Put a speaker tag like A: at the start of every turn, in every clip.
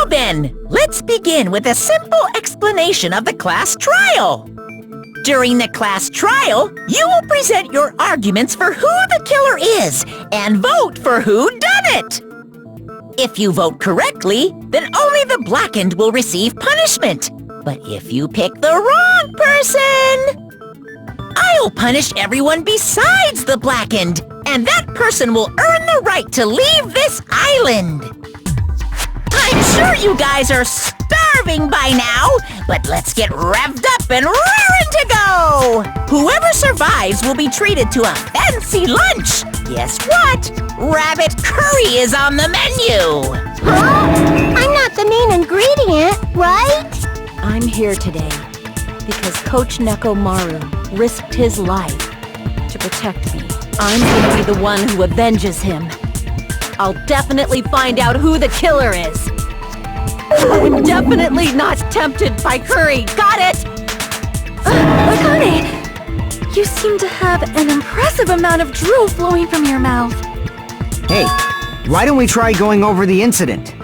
A: Now then, let's begin with a simple explanation of the class trial. During the class trial, you will present your arguments for who the killer is and vote for who done it. If you vote correctly, then only the blackened will receive punishment. But if you pick the wrong person, I'll punish everyone besides the blackened, and that person will earn the right to leave this island. I'm sure you guys are starving by now, but let's get revved up and raring to go! Whoever survives will be treated to a fancy lunch. Guess what? Rabbit curry is on the menu!
B: Huh? I'm not the main ingredient, right?
C: I'm here today because Coach Nekomaru risked his life to protect me. I'm gonna be the one who avenges him. I'll definitely find out who the killer is. I'm definitely not tempted by curry. Got it?
D: Akane! You seem to have an impressive amount of drool flowing from your mouth.
E: Hey, why don't we try going over the incident?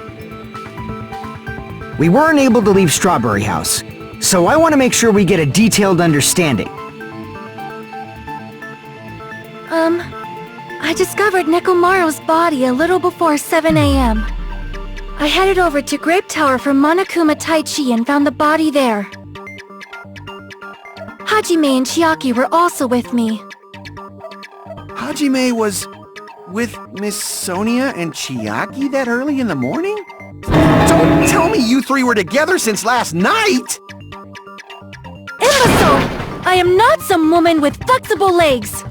E: We weren't able to leave Strawberry House, so I want to make sure we get a detailed understanding.
D: I discovered Nekomaru's body a little before 7 a.m. I headed over to Grape Tower for Monokuma Taichi and found the body there. Hajime and Chiaki were also with me.
F: Hajime was with Miss Sonia and Chiaki that early in the morning? Don't tell me you three were together since last night!
D: Imbecile! I am not some woman with flexible legs!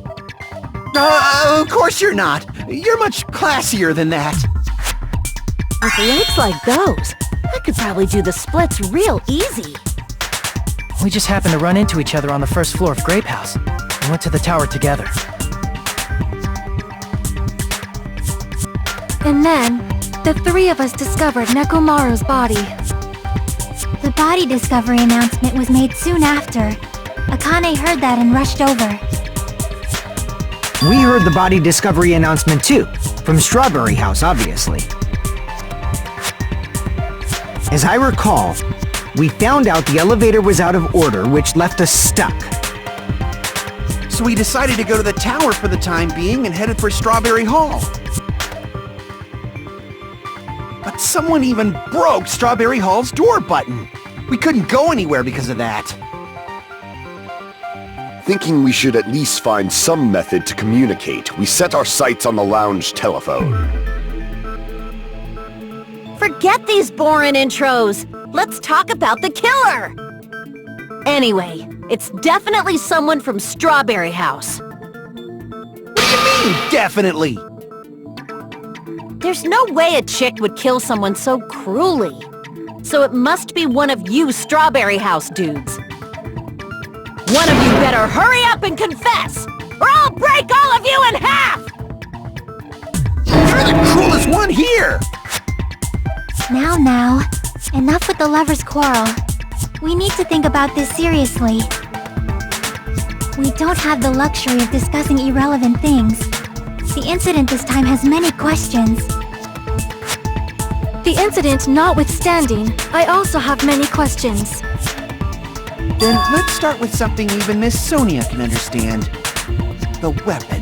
F: Of course you're not. You're much classier than that.
C: With legs like those, I could probably do the splits real easy.
G: We just happened to run into each other on the first floor of Grape House. We went to the tower together.
D: And then, the three of us discovered Nekomaru's body.
B: The body discovery announcement was made soon after. Akane heard that and rushed over.
E: We heard the body discovery announcement too, from Strawberry House, obviously. As I recall, we found out the elevator was out of order, which left us stuck.
F: So we decided to go to the tower for the time being and headed for Strawberry Hall. But someone even broke Strawberry Hall's door button. We couldn't go anywhere because of that.
H: Thinking we should at least find some method to communicate, we set our sights on the lounge telephone.
C: Forget these boring intros. Let's talk about the killer. Anyway, it's definitely someone from Strawberry House.
F: What do you mean, definitely?
C: There's no way a chick would kill someone so cruelly. So it must be one of you Strawberry House dudes. One of you better hurry up and confess, or I'll break all of you in half!
F: You're the cruelest one here!
B: Now, enough with the lovers' quarrel. We need to think about this seriously. We don't have the luxury of discussing irrelevant things. The incident this time has many questions.
D: The incident notwithstanding, I also have many questions.
F: Then let's start with something even Miss Sonia can understand. The weapon.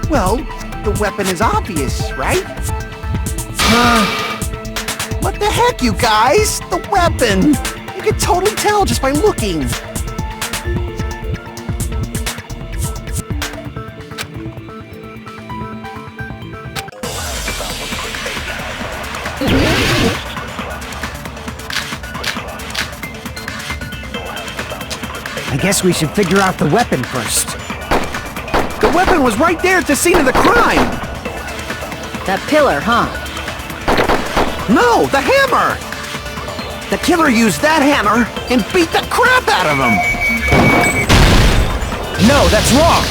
F: Well, the weapon is obvious, right? What the heck, you guys? The weapon! You can totally tell just by looking.
E: I guess we should figure out the weapon first.
F: The weapon was right there at the scene of the crime!
C: That pillar, huh?
F: No, the hammer! The killer used that hammer and beat the crap out of him!
G: No, that's wrong!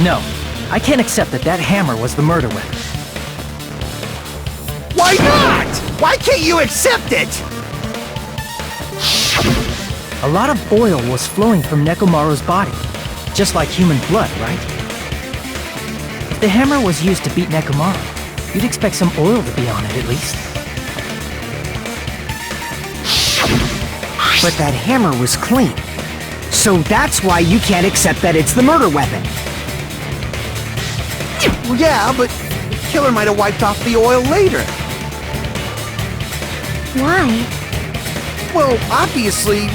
G: No, I can't accept that that hammer was the murder weapon.
F: Why not? Why can't you accept it?
G: A lot of oil was flowing from Nekomaru's body, just like human blood, right? the hammer was used to beat Nekomaru, you'd expect some oil to be on it at least.
E: But that hammer was clean. So that's why you can't accept that it's the murder weapon.
F: Well, yeah, but the killer might have wiped off the oil later.
B: Why?
F: Well, obviously,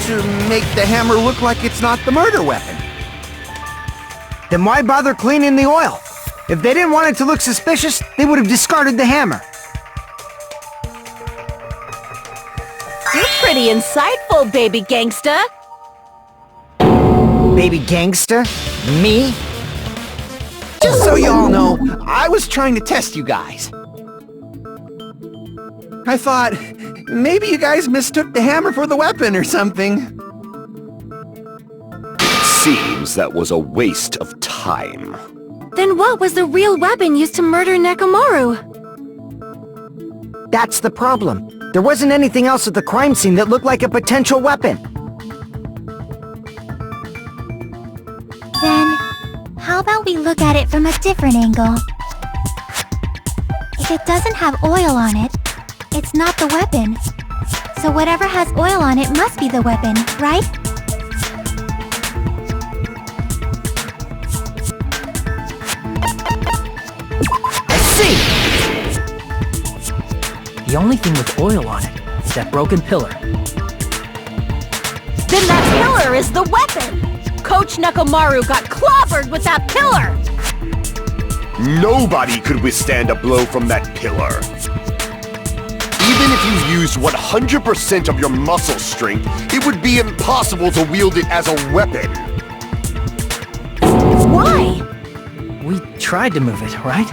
F: to make the hammer look like it's not the murder weapon.
E: Then why bother cleaning the oil? If they didn't want it to look suspicious, they would have discarded the hammer.
C: You're pretty insightful, baby gangsta.
E: Baby gangster? Me?
F: Just so you all know, I was trying to test you guys. I thought, maybe you guys mistook the hammer for the weapon or something.
H: Seems that was a waste of time.
D: Then what was the real weapon used to murder Nekomaru?
E: That's the problem. There wasn't anything else at the crime scene that looked like a potential weapon.
B: Then, how about we look at it from a different angle? If it doesn't have oil on it, it's not the weapon. So whatever has oil on it must be the weapon, right?
E: I see!
G: The only thing with oil on it is that broken pillar.
C: Then that pillar is the weapon! Coach Nekomaru got clobbered with that pillar!
H: Nobody could withstand a blow from that pillar. Even if you used 100% of your muscle strength, it would be impossible to wield it as a weapon.
C: Why?
G: We tried to move it, right?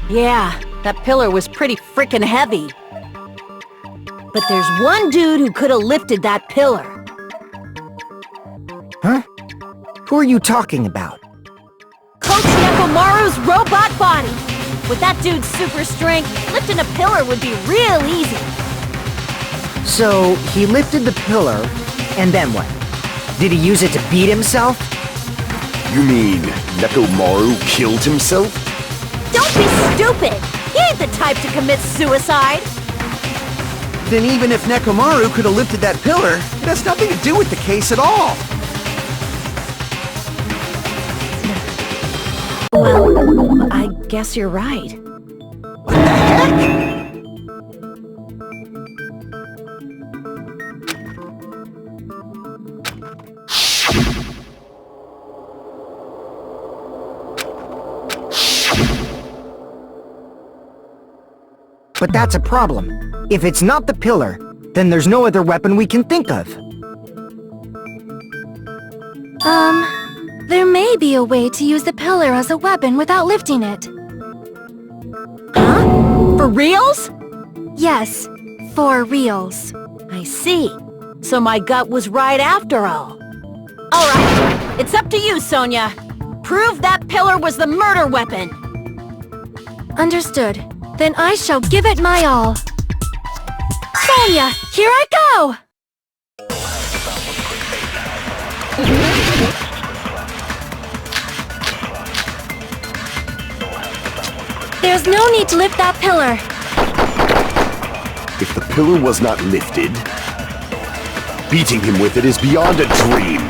C: Yeah, that pillar was pretty frickin' heavy. But there's one dude who could have lifted that pillar.
E: Huh? Who are you talking about?
C: Coach Nekomaru's robot body! With that dude's super strength, lifting a pillar would be real easy.
E: So, he lifted the pillar, and then what? Did he use it to beat himself?
H: You mean Nekomaru killed himself?
C: Don't be stupid! He ain't the type to commit suicide!
F: Then even if Nekomaru could have lifted that pillar, it has nothing to do with the case at all.
C: Well, I guess you're right.
F: What the heck?
E: But that's a problem. If it's not the pillar, then there's no other weapon we can think of.
D: There may be a way to use the pillar as a weapon without lifting it.
C: Huh? For reals?
D: Yes, for reals.
C: I see. So my gut was right after all. Alright, it's up to you, Sonia. Prove that pillar was the murder weapon.
D: Understood. Then I shall give it my all. Sonia, here I go! There's no need to lift that pillar.
H: If the pillar was not lifted, beating him with it is beyond a dream.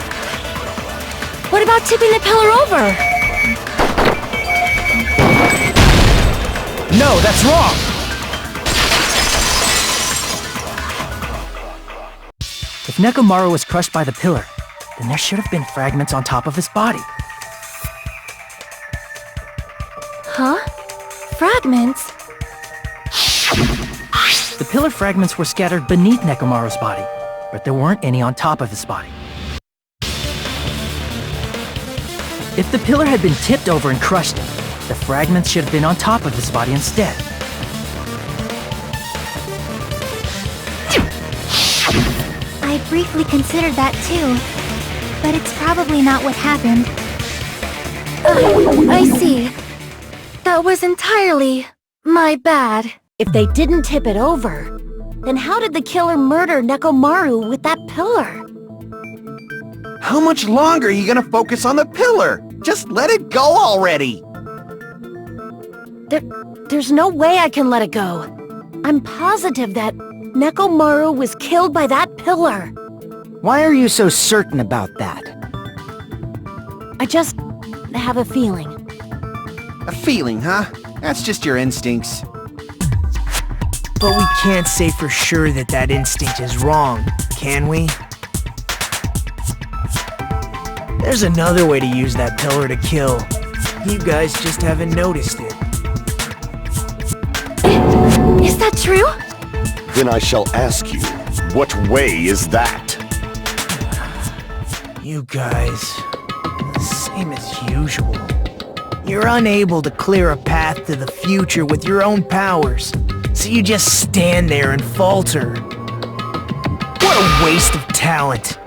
D: What about tipping the pillar over?
G: No, that's wrong! If Nekomaru was crushed by the pillar, then there should have been fragments on top of his body.
D: Huh? Fragments?
G: The pillar fragments were scattered beneath Nekomaru's body, but there weren't any on top of his body. If the pillar had been tipped over and crushed him, the fragments should have been on top of his body instead.
B: I briefly considered that too, but it's probably not what happened.
D: I see. That was entirely My bad.
C: If they didn't tip it over, then how did the killer murder Nekomaru with that pillar?
F: How much longer are you gonna focus on the pillar? Just let it go already!
C: There's no way I can let it go. I'm positive that Nekomaru was killed by that pillar.
E: Why are you so certain about that?
C: I just have a feeling.
F: A feeling, huh? That's just your instincts.
G: But we can't say for sure that that instinct is wrong, can we? There's another way to use that pillar to kill. You guys just haven't noticed it.
D: Is that true?
H: Then I shall ask you, what way is that?
G: You guys, same as usual. You're unable to clear a path to the future with your own powers, so you just stand there and falter. What a waste of talent.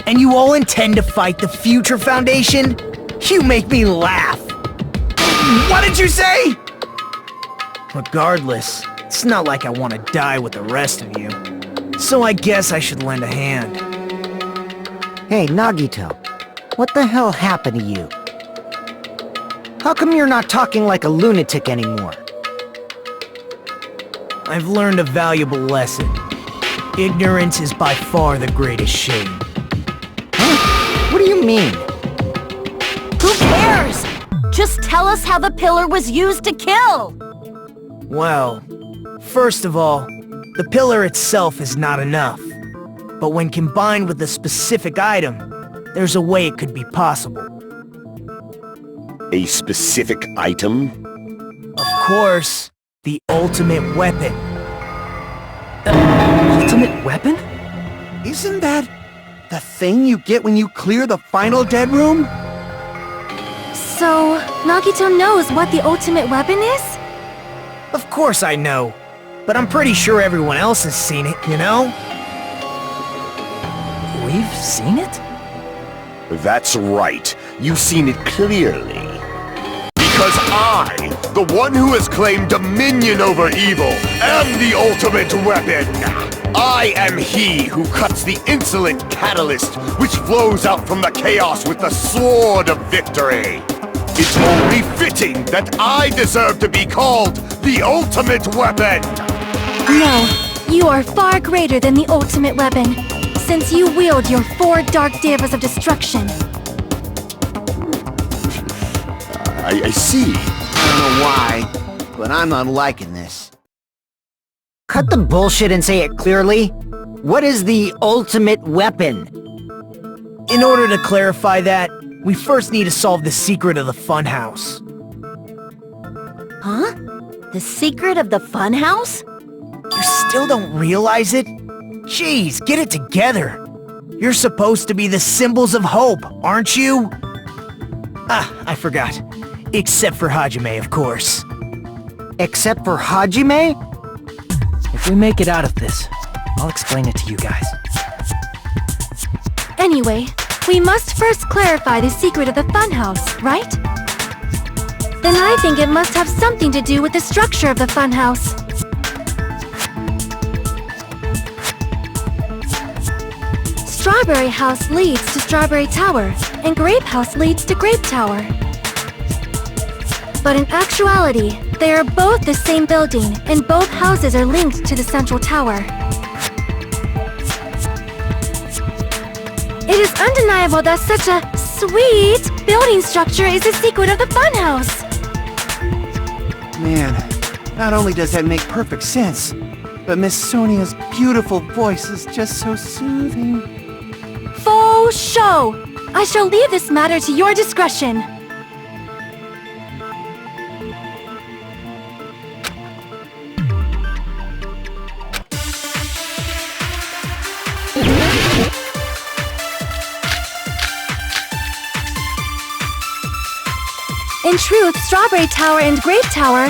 G: And you all intend to fight the Future Foundation? You make me laugh.
F: What did you say?
G: Regardless, it's not like I want to die with the rest of you. So I guess I should lend a hand.
E: Hey, Nagito. What the hell happened to you? How come you're not talking like a lunatic anymore?
G: I've learned a valuable lesson. Ignorance is by far the greatest shame.
E: What do you mean?
C: Who cares? Just tell us how the pillar was used to kill!
G: Well, first of all, the pillar itself is not enough. But when combined with a specific item, there's a way it could be possible.
H: A specific item?
G: Of course, the ultimate weapon. Ultimate weapon?
F: Isn't that the thing you get when you clear the final dead room?
D: So, Nagito knows what the ultimate weapon is?
G: Of course I know, but I'm pretty sure everyone else has seen it, you know? We've seen it?
H: That's right. You've seen it clearly. Because I, the one who has claimed dominion over evil, am the ultimate weapon. I am he who cuts the insolent catalyst which flows out from the chaos with the sword of victory. It's only fitting that I deserve to be called the ultimate weapon.
D: No, you are far greater than the ultimate weapon, since you wield your 4 dark devas of destruction.
H: I see.
F: I don't know why, but I'm not liking this.
E: Cut the bullshit and say it clearly. What is the ultimate weapon?
G: In order to clarify that, we first need to solve the secret of the funhouse.
C: Huh? The secret of the funhouse?
G: You still don't realize it? Jeez, get it together. You're supposed to be the symbols of hope, aren't you? Ah, I forgot. Except for Hajime, of course.
E: Except for Hajime?
G: If we make it out of this, I'll explain it to you guys.
D: Anyway, we must first clarify the secret of the funhouse, right? Then I think it must have something to do with the structure of the funhouse. Strawberry House leads to Strawberry Tower, and Grape House leads to Grape Tower. But in actuality, they are both the same building, and both houses are linked to the central tower. It is undeniable that such a sweet building structure is the secret of the funhouse.
F: Man, not only does that make perfect sense, but Miss Sonia's beautiful voice is just so soothing.
D: Faux show! I shall leave this matter to your discretion. In truth, Strawberry Tower and Grape Tower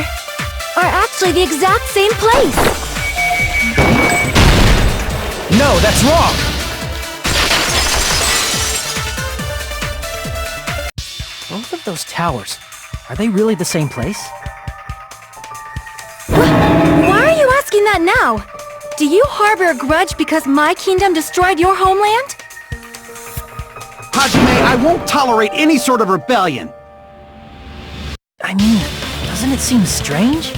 D: are actually the exact same place.
G: No, that's wrong! Both of those towers, are they really the same place?
D: asking that now? Do you harbor a grudge because my kingdom destroyed your homeland?
F: Hajime, I won't tolerate any sort of rebellion.
G: I mean, doesn't it seem strange?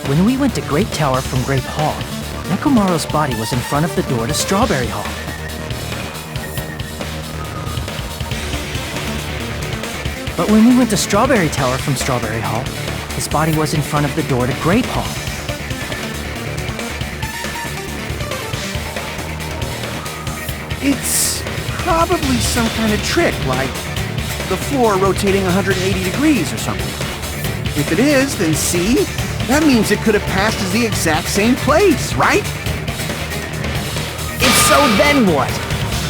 G: When we went to Grape Tower from Grape Hall, Nekomaru's body was in front of the door to Strawberry Hall. But when we went to Strawberry Tower from Strawberry Hall, his body was in front of the door to Grape Hall.
F: It's probably some kind of trick, like the floor rotating 180 degrees or something. If it is, then see? That means it could have passed as the exact same place, right?
G: If so, then what?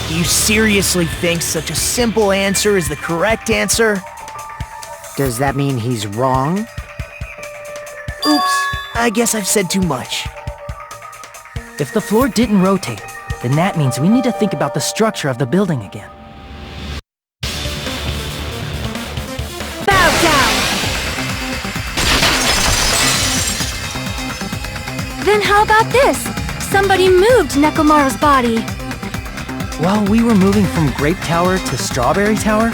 G: Do you seriously think such a simple answer is the correct answer?
E: Does that mean he's wrong?
G: Oops, I guess I've said too much. If the floor didn't rotate, then that means we need to think about the structure of the building again.
D: Bow down! Then how about this? Somebody moved Nekomaru's body.
G: While we were moving from Grape Tower to Strawberry Tower?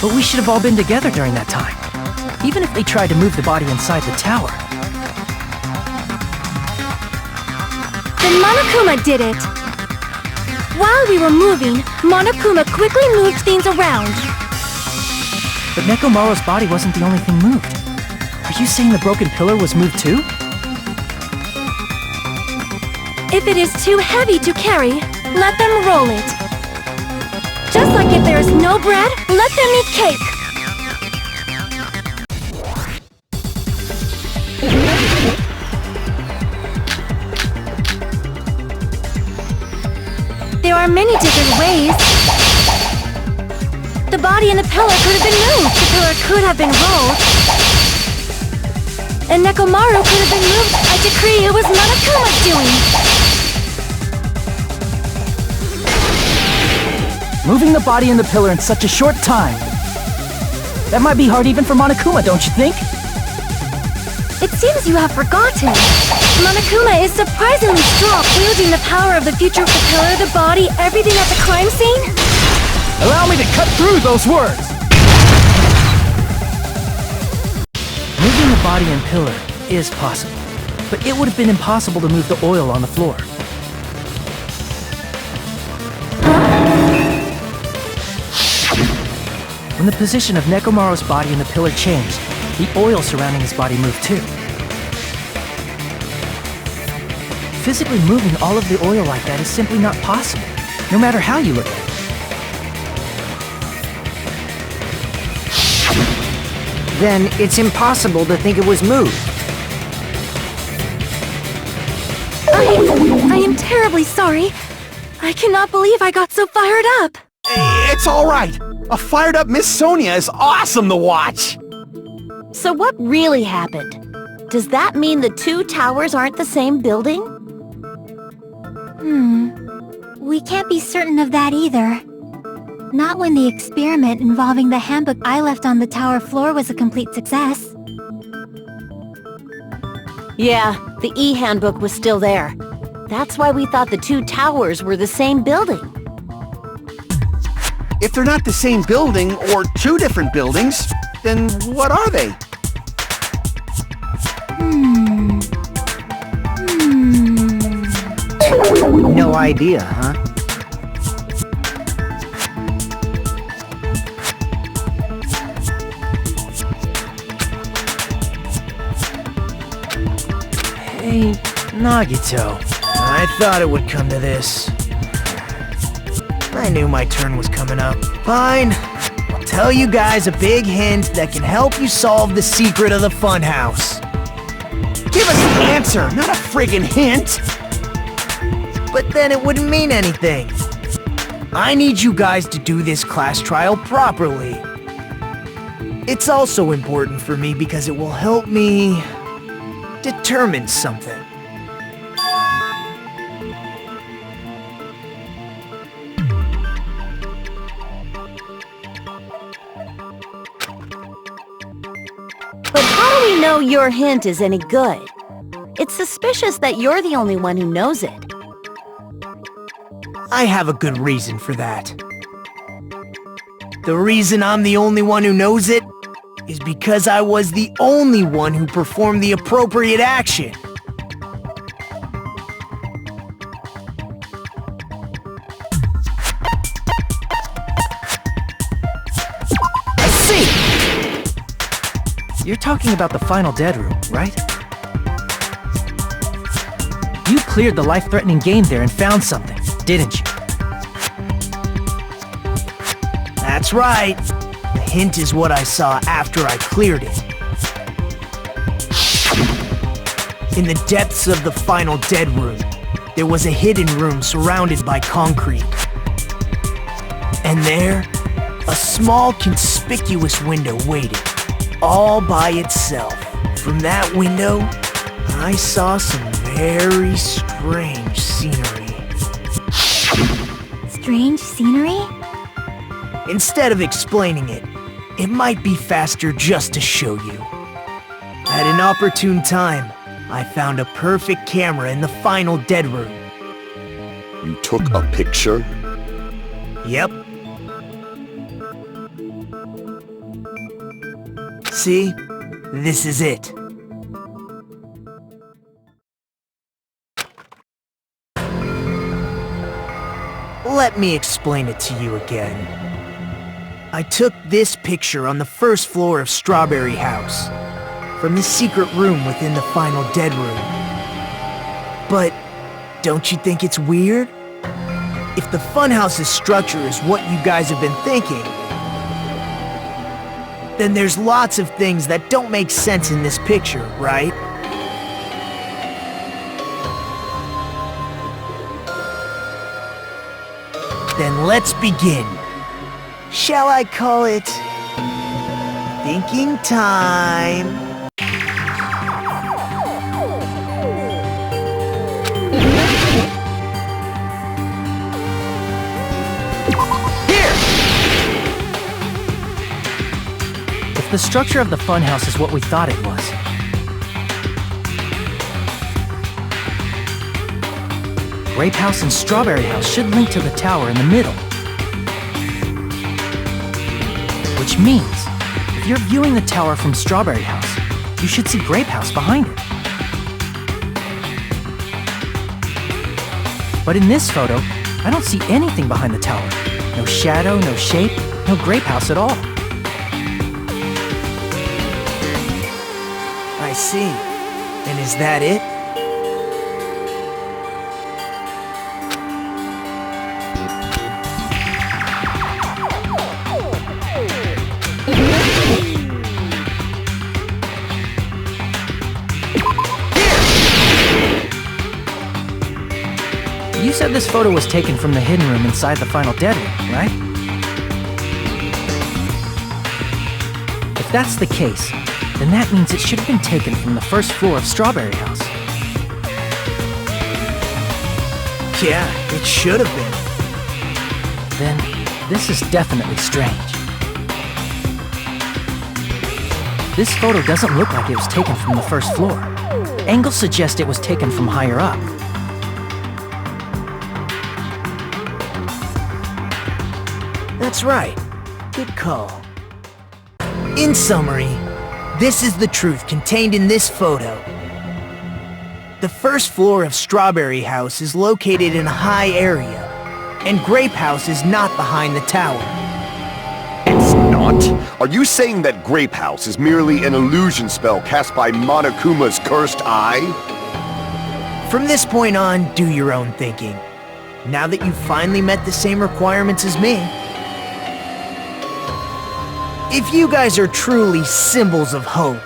G: But we should have all been together during that time. Even if they tried to move the body inside the tower.
D: Then Monokuma did it! While we were moving, Monokuma quickly moved things around.
G: But Nekomaru's body wasn't the only thing moved. Are you saying the broken pillar was moved too?
D: If it is too heavy to carry, let them roll it. Just like if there is no bread, let them eat cake. There are many different ways. The body and the pillar could have been moved. The pillar could have been rolled. And Nekomaru could have been moved. I decree it was Monokuma's doing.
G: Moving the body and the pillar in such a short time. That might be hard even for Monokuma, don't you think?
D: It seems you have forgotten. Monokuma is surprisingly strong, wielding the power of the future of the pillar, the body, everything at the crime scene.
G: Allow me to cut through those words! Moving the body and pillar is possible, but it would have been impossible to move the oil on the floor. When the position of Nekomaru's body and the pillar changed, the oil surrounding his body moved too. Physically moving all of the oil like that is simply not possible, no matter how you look at it.
E: Then it's impossible to think it was moved.
D: I am terribly sorry. I cannot believe I got so fired up.
F: It's all right. A fired-up Miss Sonia is awesome to watch.
C: So what really happened? Does that mean the two towers aren't the same building?
B: We can't be certain of that either. Not when the experiment involving the handbook I left on the tower floor was a complete success.
C: Yeah, the E-handbook was still there. That's why we thought the two towers were the same building.
F: If they're not the same building, or two different buildings, then what are they?
E: No idea, huh?
G: Hey, Nagito.
I: I thought it would come to this. I knew my turn was coming up. Fine. I'll tell you guys a big hint that can help you solve the secret of the funhouse.
F: Give us the answer, not a friggin' hint!
I: But then it wouldn't mean anything. I need you guys to do this class trial properly. It's also important for me because it will help me determine something.
C: know your hint is any good. It's suspicious that you're the only one who knows it.
I: I have a good reason for that. The reason I'm the only one who knows it is because I was the only one who performed the appropriate action. I see!
G: You're talking about the final dead room, right? You cleared the life-threatening game there and found something, didn't you?
I: That's right. The hint is what I saw after I cleared it. In the depths of the final dead room, there was a hidden room surrounded by concrete. And there, a small conspicuous window waited, all by itself. From that window, I saw some very strange scenery.
B: Strange scenery?
I: Instead of explaining it, it might be faster just to show you. At an opportune time, I found a perfect camera in the final dead room.
H: You took a picture?
I: Yep. See? This is it. Let me explain it to you again. I took this picture on the first floor of Strawberry House, from the secret room within the final dead room. But don't you think it's weird? If the funhouse's structure is what you guys have been thinking, then there's lots of things that don't make sense in this picture, right? Then let's begin. Shall I call it thinking time?
G: Here! If the structure of the funhouse is what we thought it was, Grape House and Strawberry House should link to the tower in the middle. Which means, if you're viewing the tower from Strawberry House, you should see Grape House behind it. But in this photo, I don't see anything behind the tower. No shadow, no shape, no Grape House at all.
I: I see. And is that it?
G: You said this photo was taken from the hidden room inside the final dead room, right? If that's the case, then that means it should have been taken from the first floor of Strawberry House.
I: Yeah, it should have been.
G: Then, this is definitely strange. This photo doesn't look like it was taken from the first floor. Angles suggest it was taken from higher up.
I: That's right. Good call. In summary, this is the truth contained in this photo. The first floor of Strawberry House is located in a high area, and Grape House is not behind the tower.
H: It's not? Are you saying that Grape House is merely an illusion spell cast by Monokuma's cursed eye?
I: From this point on, do your own thinking. Now that you've finally met the same requirements as me. If you guys are truly symbols of hope,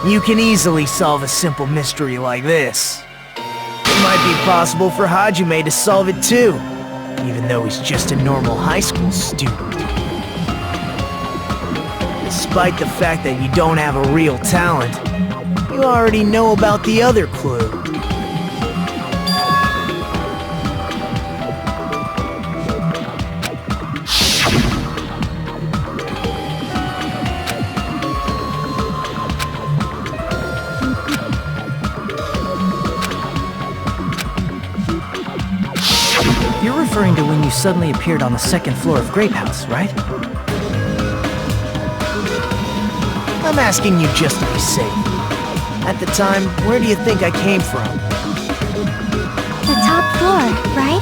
I: you can easily solve a simple mystery like this. It might be possible for Hajime to solve it too, even though he's just a normal high school student. Despite the fact that you don't have a real talent, you already know about the other clue.
G: suddenly appeared on the second floor of Grape House, right?
I: I'm asking you just to be safe. At the time, where do you think I came from?
B: The top floor, right?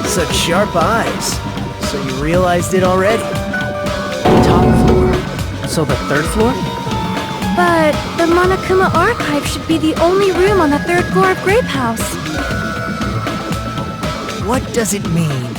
I: Such sharp eyes. So you realized it already?
G: Top floor. So the third floor?
D: But the Monokuma archive should be the only room on the third floor of Grape House.
I: What does it mean?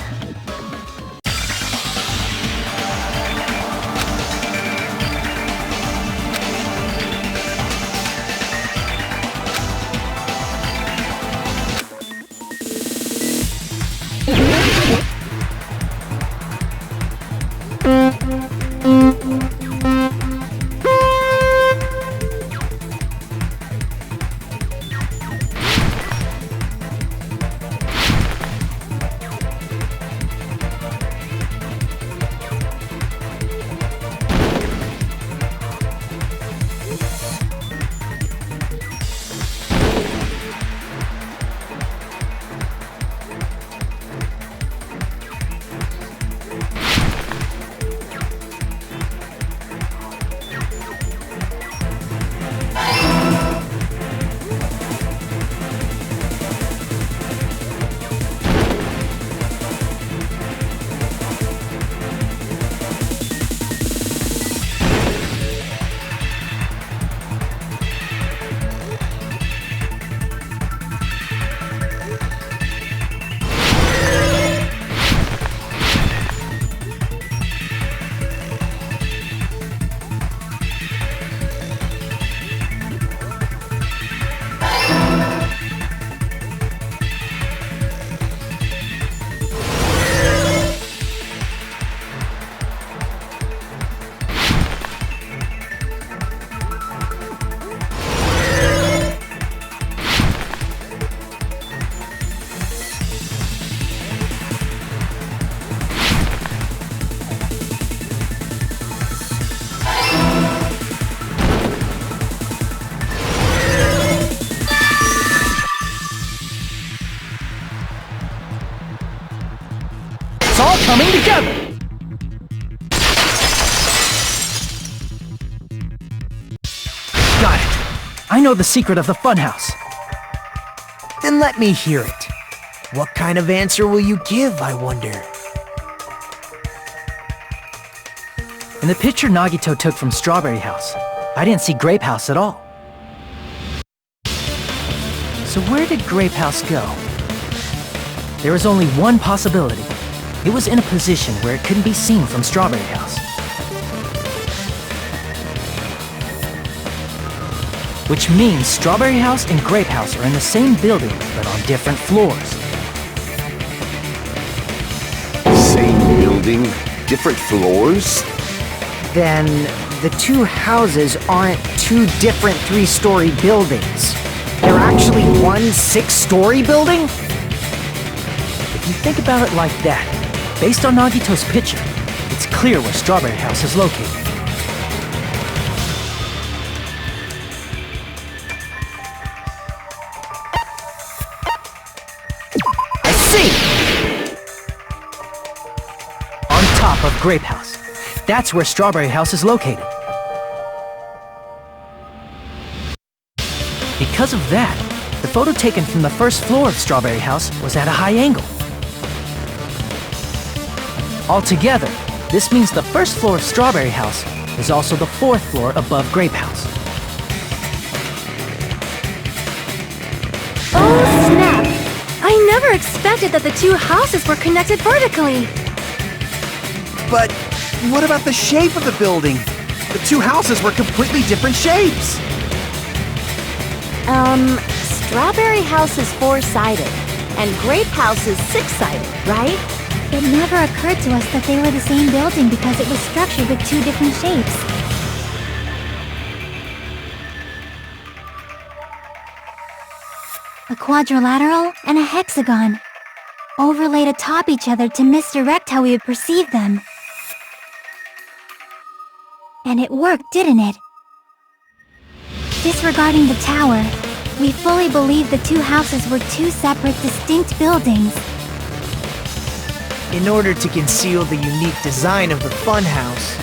G: All coming together! Got it. I know the secret of the funhouse.
I: Then let me hear it. What kind of answer will you give, I wonder?
G: In the picture Nagito took from Strawberry House, I didn't see Grape House at all. So where did Grape House go? There is only one possibility. It was in a position where it couldn't be seen from Strawberry House. Which means Strawberry House and Grape House are in the same building, but on different floors.
H: Same building, different floors?
E: Then the two houses aren't two different three-story buildings. They're actually one six-story building?
G: If you think about it like that, based on Nagito's picture, it's clear where Strawberry House is located.
E: I see!
G: On top of Grape House. That's where Strawberry House is located. Because of that, the photo taken from the first floor of Strawberry House was at a high angle. Altogether, this means the first floor of Strawberry House is also the fourth floor above Grape House.
D: Oh, snap! I never expected that the two houses were connected vertically.
F: But what about the shape of the building? The two houses were completely different shapes.
C: Strawberry House is four-sided, and Grape House is six-sided, right?
B: It never occurred to us that they were the same building because it was structured with two different shapes. A quadrilateral and a hexagon, overlaid atop each other to misdirect how we would perceive them. And it worked, didn't it? Disregarding the tower, we fully believed the two houses were two separate, distinct buildings.
I: in order to conceal the unique design of the funhouse.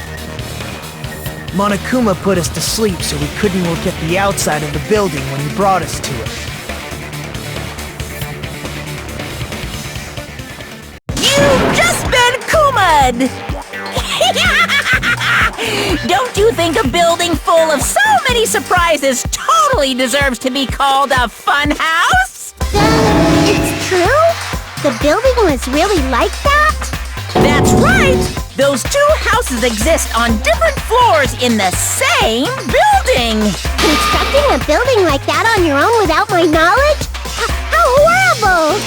I: Monokuma put us to sleep so we couldn't look at the outside of the building when he brought us to it.
A: You've just been Kuma'd! Don't you think a building full of so many surprises totally deserves to be called a fun house?
B: It's true? The building was really like that?
A: That's right! Those two houses exist on different floors in the same building!
B: Constructing a building like that on your own without my knowledge? How horrible!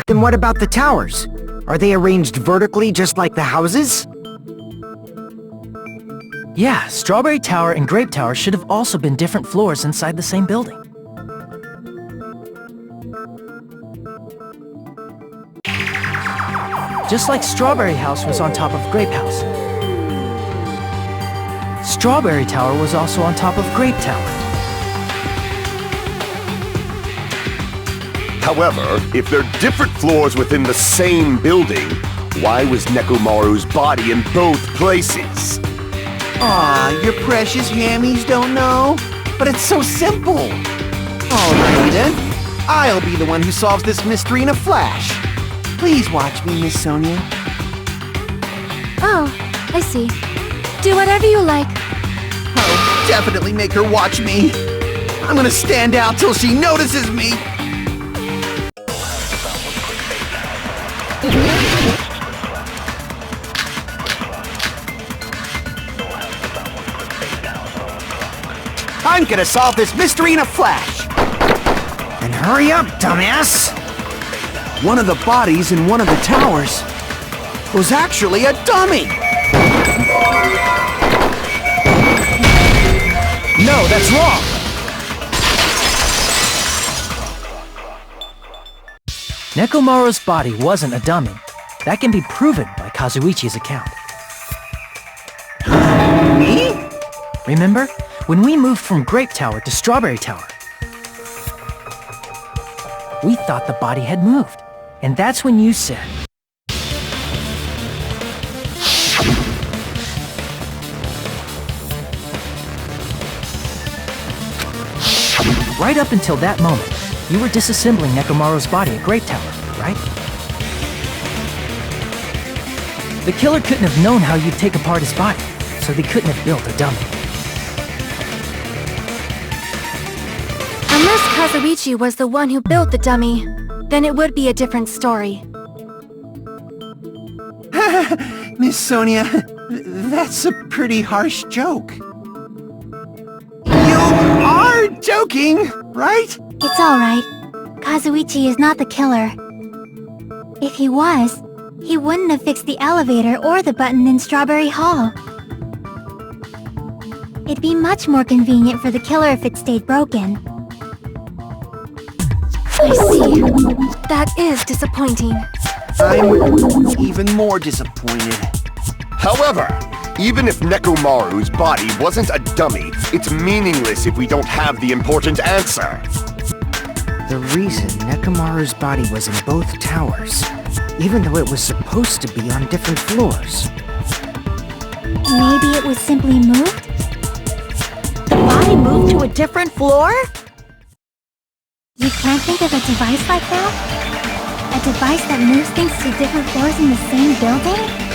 E: Then what about the towers? Are they arranged vertically just like the houses?
G: Yeah, Strawberry Tower and Grape Tower should have also been different floors inside the same building. Just like Strawberry House was on top of Grape House. Strawberry Tower was also on top of Grape Tower.
H: However, if they're different floors within the same building, why was Nekomaru's body in both places?
F: Aw, your precious hammies don't know? But it's so simple! Alrighty then, I'll be the one who solves this mystery in a flash. Please watch me, Miss Sonia.
D: Oh, I see. Do whatever you like.
F: I'll definitely make her watch me. I'm gonna stand out till she notices me! I'm gonna solve this mystery in a flash!
E: Then hurry up, dumbass!
F: One of the bodies in one of the towers was actually a dummy!
G: No, that's wrong! Nekomaru's body wasn't a dummy. That can be proven by Kazuichi's account.
F: Me?
G: Remember? When we moved from Grape Tower to Strawberry Tower, we thought the body had moved. And that's when you said, right up until that moment, you were disassembling Nekomaru's body at Grape Tower, right? The killer couldn't have known how you'd take apart his body, so they couldn't have built a dummy.
D: Unless Kazuichi was the one who built the dummy, then it would be a different story.
F: Miss Sonia, that's a pretty harsh joke. You are joking, right?
B: It's alright. Kazuichi is not the killer. If he was, he wouldn't have fixed the elevator or the button in Strawberry Hall. It'd be much more convenient for the killer if it stayed broken.
D: I see. That is disappointing.
F: I'm even more disappointed.
H: However, even if Nekomaru's body wasn't a dummy, it's meaningless if we don't have the important answer.
E: The reason Nekomaru's body was in both towers, even though it was supposed to be on different floors.
B: Maybe it was simply moved?
A: The body moved to a different floor?
B: You can't think of a device like that? A device that moves things to different floors in the same building?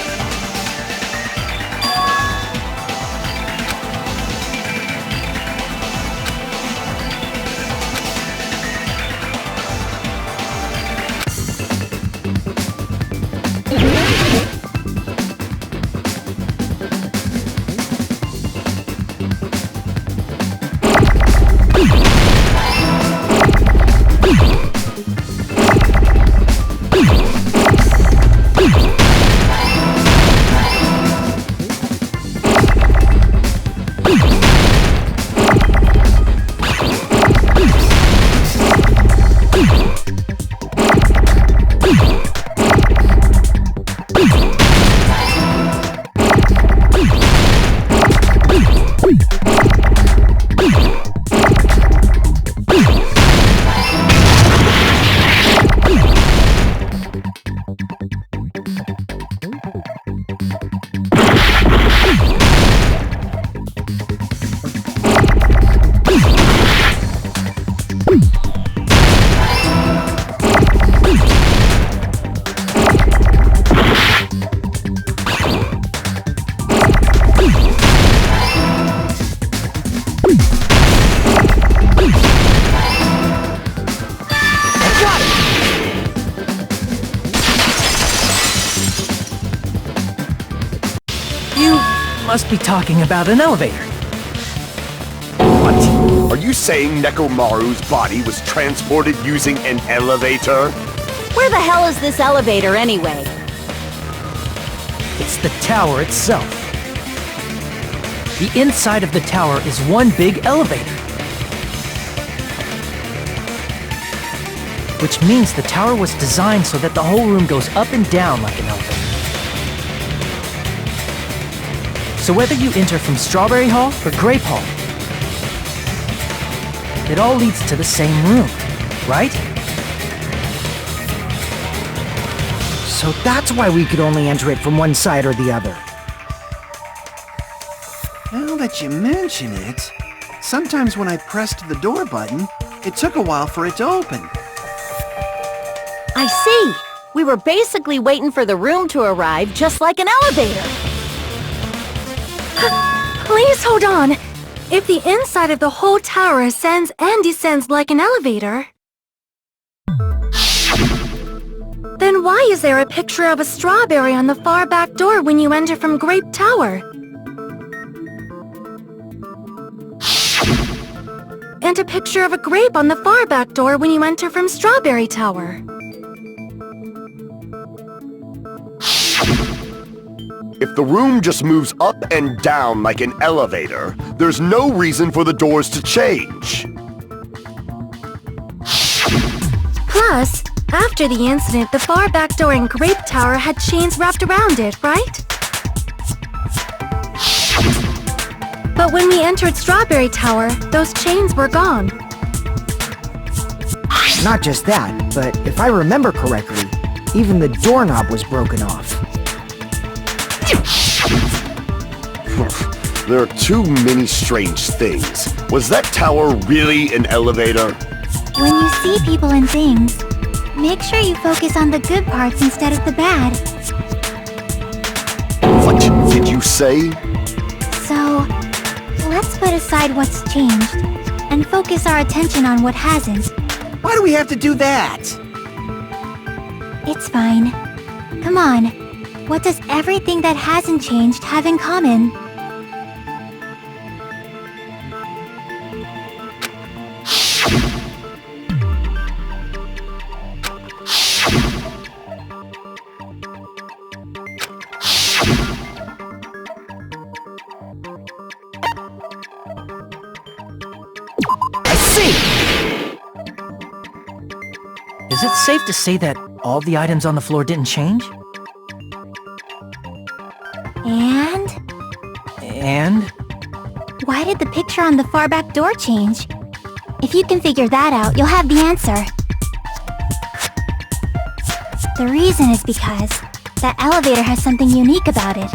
G: must be talking about an elevator.
H: What? Are you saying Nekomaru's body was transported using an elevator?
C: Where the hell is this elevator anyway?
G: It's the tower itself. The inside of the tower is one big elevator. Which means the tower was designed so that the whole room goes up and down like an elevator. So whether you enter from Strawberry Hall or Grape Hall, it all leads to the same room, right?
E: So that's why we could only enter it from one side or the other.
F: Now that you mention it, sometimes when I pressed the door button, it took a while for it to open.
C: I see. We were basically waiting for the room to arrive, just like an elevator.
D: Please hold on. If the inside of the whole tower ascends and descends like an elevator, then why is there a picture of a strawberry on the far back door when you enter from Grape Tower? And a picture of a grape on the far back door when you enter from Strawberry Tower.
H: If the room just moves up and down like an elevator, there's no reason for the doors to change.
D: Plus, after the incident, the far back door in Grape Tower had chains wrapped around it, right? But when we entered Strawberry Tower, those chains were gone.
E: Not just that, but if I remember correctly, even the doorknob was broken off.
H: There are too many strange things. Was that tower really an elevator?
B: When you see people and things, make sure you focus on the good parts instead of the bad.
H: What did you say?
B: So, let's put aside what's changed and focus our attention on what hasn't.
F: Why do we have to do that?
B: It's fine. Come on. What does everything that hasn't changed have in common?
G: Is it safe to say that all the items on the floor didn't change? And?
B: Why did the picture on the far back door change? If you can figure that out, you'll have the answer. The reason is because that elevator has something unique about it.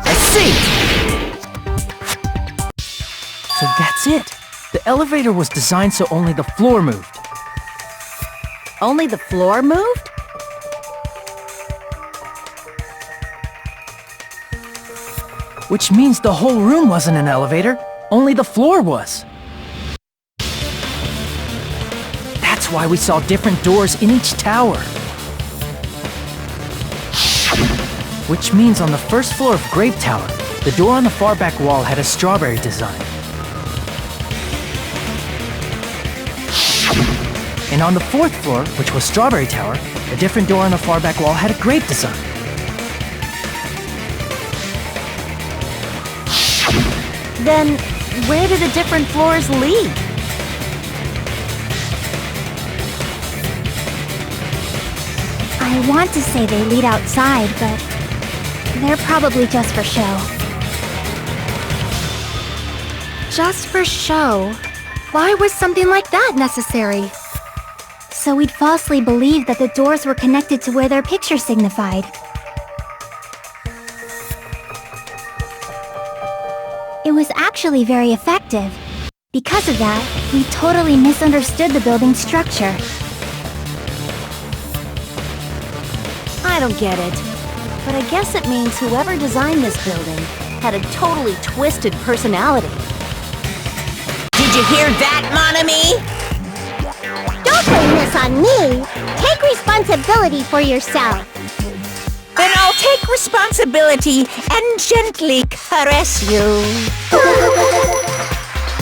G: I see! So that's it. The elevator was designed so only the floor moved.
C: Only the floor moved?
G: Which means the whole room wasn't an elevator, only the floor was. That's why we saw different doors in each tower. Which means on the first floor of Grape Tower, the door on the far back wall had a strawberry design. And on the fourth floor, which was Strawberry Tower, a different door on the far back wall had a grape design.
C: Then, where do the different floors lead?
B: I want to say they lead outside, but they're probably just for show.
D: Just for show? Why was something like that necessary?
B: So we'd falsely believe that the doors were connected to where their picture signified. It was actually very effective. Because of that, we totally misunderstood the building's structure.
C: I don't get it. But I guess it means whoever designed this building had a totally twisted personality.
A: Did you hear that, mon ami?
J: Don't blame this on me. responsibility for yourself.
A: Then I'll take responsibility and gently caress you.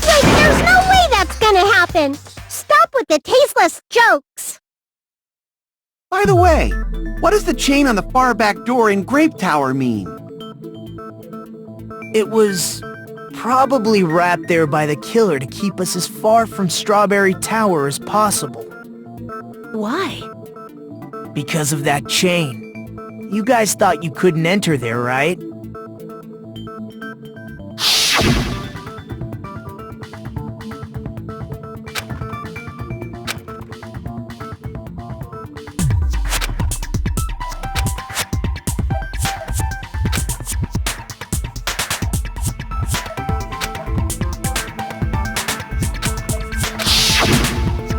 J: Wait, there's no way that's gonna happen! Stop with the tasteless jokes!
F: By the way, what does the chain on the far back door in Grape Tower mean?
I: It was probably wrapped there by the killer to keep us as far from Strawberry Tower as possible.
C: Why?
I: Because of that chain. You guys thought you couldn't enter there, right?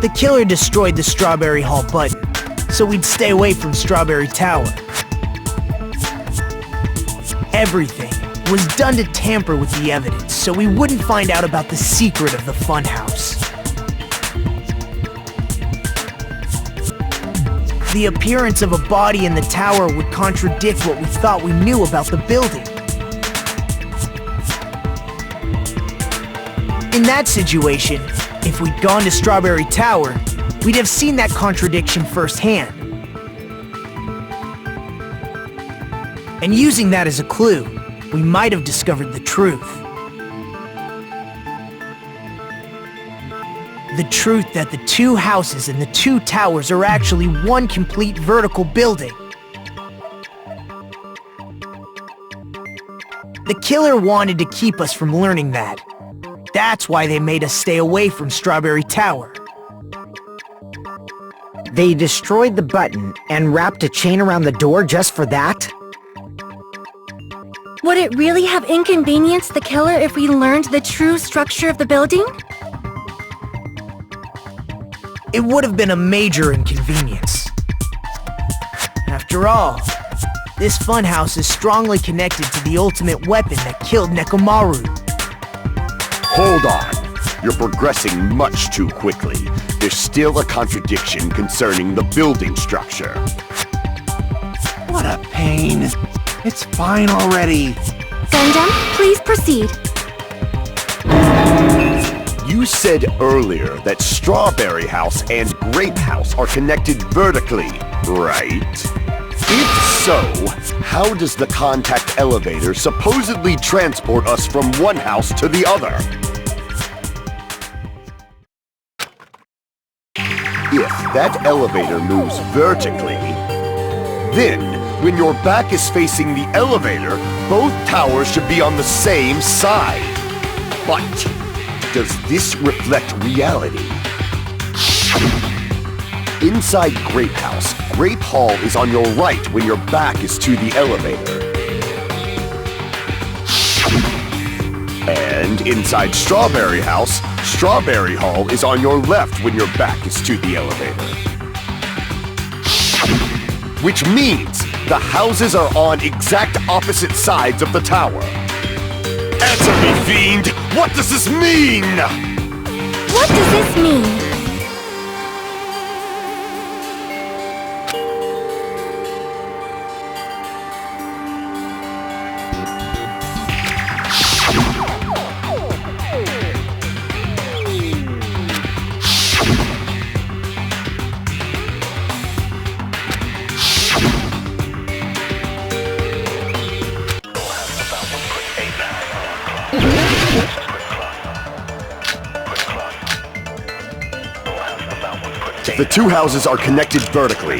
I: The killer destroyed the Strawberry Hall button, so we'd stay away from Strawberry Tower. Everything was done to tamper with the evidence, so we wouldn't find out about the secret of the funhouse. The appearance of a body in the tower would contradict what we thought we knew about the building. In that situation, if we'd gone to Strawberry Tower, we'd have seen that contradiction firsthand. And using that as a clue, we might have discovered the truth. The truth that the two houses and the two towers are actually one complete vertical building. The killer wanted to keep us from learning that. That's why they made us stay away from Strawberry Tower.
E: They destroyed the button and wrapped a chain around the door just for that?
D: Would it really have inconvenienced the killer if we learned the true structure of the building?
I: It would have been a major inconvenience. After all, this funhouse is strongly connected to the ultimate weapon that killed Nekomaru.
H: Hold on. You're progressing much too quickly. There's still a contradiction concerning the building structure.
F: What a pain. It's fine already.
D: Gundam, please proceed.
H: You said earlier that Strawberry House and Grape House are connected vertically, right? If so, how does the contact elevator supposedly transport us from one house to the other? If that elevator moves vertically, then when your back is facing the elevator, both towers should be on the same side. But does this reflect reality? Inside Grape House, Grape Hall is on your right when your back is to the elevator. And inside Strawberry House, Strawberry Hall is on your left when your back is to the elevator. Which means the houses are on exact opposite sides of the tower. Answer me, fiend! What does this mean?
D: What does this mean?
H: The two houses are connected vertically.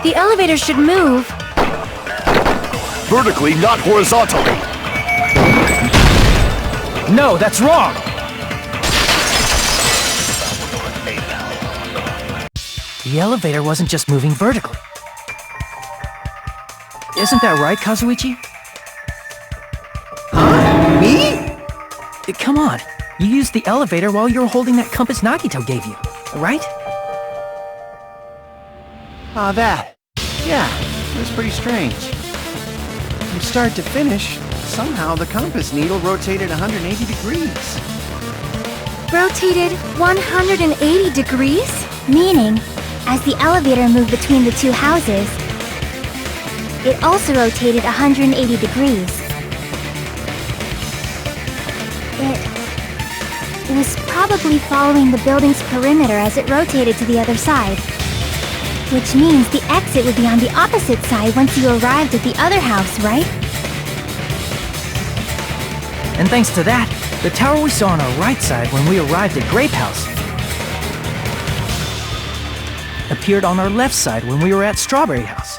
D: The elevator should move.
H: Vertically, not horizontally.
G: No, that's wrong! The elevator wasn't just moving vertically. Isn't that right, Kazuichi?
F: Huh? Me?
G: Come on, you used the elevator while you were holding that compass Nagito gave you, right?
F: Ah, that. Yeah, it was pretty strange. From start to finish, somehow the compass needle rotated 180 degrees.
D: Rotated 180 degrees?
B: Meaning, As the elevator moved between the two houses, it also rotated 180 degrees. It was probably following the building's perimeter as it rotated to the other side. Which means the exit would be on the opposite side once you arrived at the other house, right?
G: And thanks to that, the tower we saw on our right side when we arrived at Grape House appeared on our left side when we were at Strawberry House.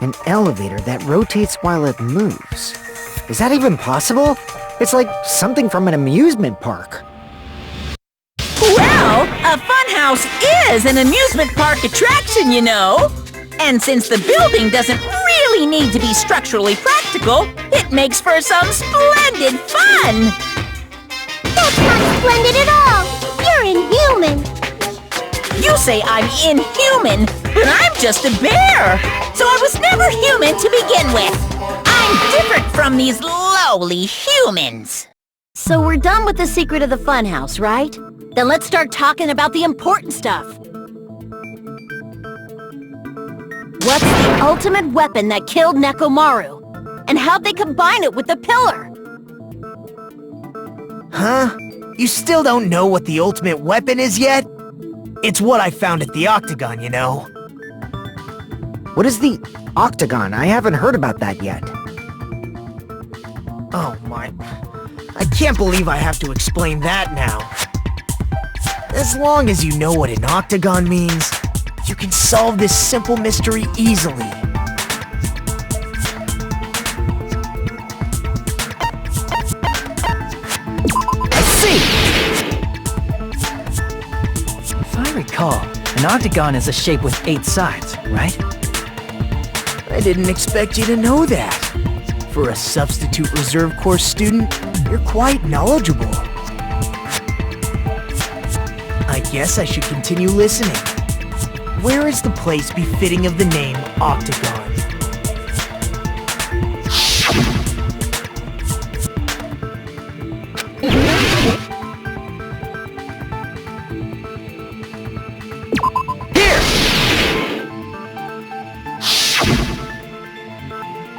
E: An elevator that rotates while it moves. Is that even possible? It's like something from an amusement park.
A: Well, a funhouse is an amusement park attraction, you know. And since the building doesn't really need to be structurally practical, it makes for some splendid fun!
J: That's not splendid at all! You're inhuman!
A: You say I'm inhuman, but I'm just a bear! So I was never human to begin with! I'm different from these lowly humans!
C: So we're done with the secret of the funhouse, right? Then let's start talking about the important stuff. What's the ultimate weapon that killed Nekomaru? And how'd they combine it with the pillar?
I: Huh? You still don't know what the ultimate weapon is yet? It's what I found at the Octagon, you know.
E: What is the Octagon? I haven't heard about that yet.
I: Oh my... I can't believe I have to explain that now. As long as you know what an Octagon means, you can solve this simple mystery easily.
G: I see! If I recall, an octagon is a shape with 8 sides, right?
I: I didn't expect you to know that. For a substitute reserve course student, you're quite knowledgeable. I guess I should continue listening. Where is the place befitting of the name Octagon?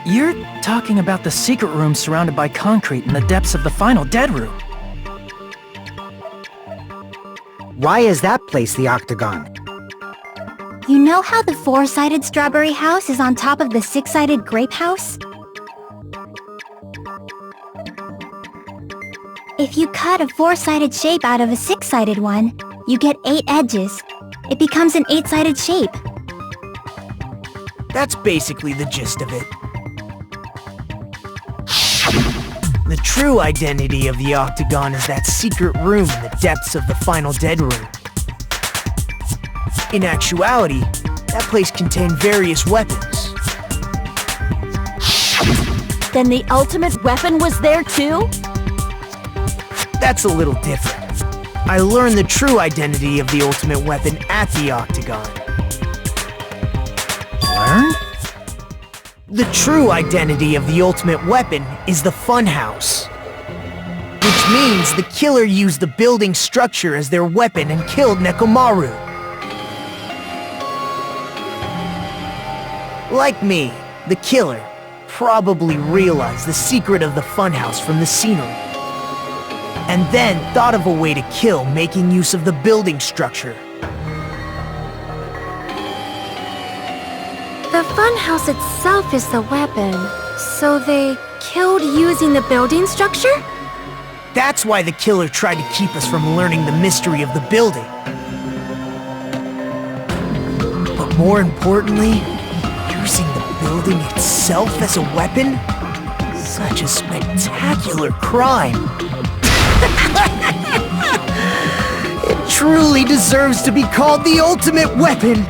G: You're talking about the secret room surrounded by concrete in the depths of the final Dead Room.
E: Why is that place the Octagon?
B: You know how the 4-sided strawberry house is on top of the 6-sided grape house? If you cut a 4-sided shape out of a 6-sided one, you get 8 edges. It becomes an 8-sided shape.
I: That's basically the gist of it. The true identity of the Octagon is that secret room in the depths of the final Dead Room. In actuality, that place contained various weapons.
C: Then the ultimate weapon was there too?
I: That's a little different. I learned the true identity of the ultimate weapon at the Octagon.
G: Learn?
I: The true identity of the ultimate weapon is the funhouse. Which means the killer used the building structure as their weapon and killed Nekomaru. Like me, the killer probably realized the secret of the funhouse from the scenery. And then thought of a way to kill making use of the building structure.
D: The funhouse itself is the weapon, so they killed using the building structure?
I: That's why the killer tried to keep us from learning the mystery of the building. But more importantly, using the building itself as a weapon? Such a spectacular crime. It truly deserves to be called the ultimate weapon.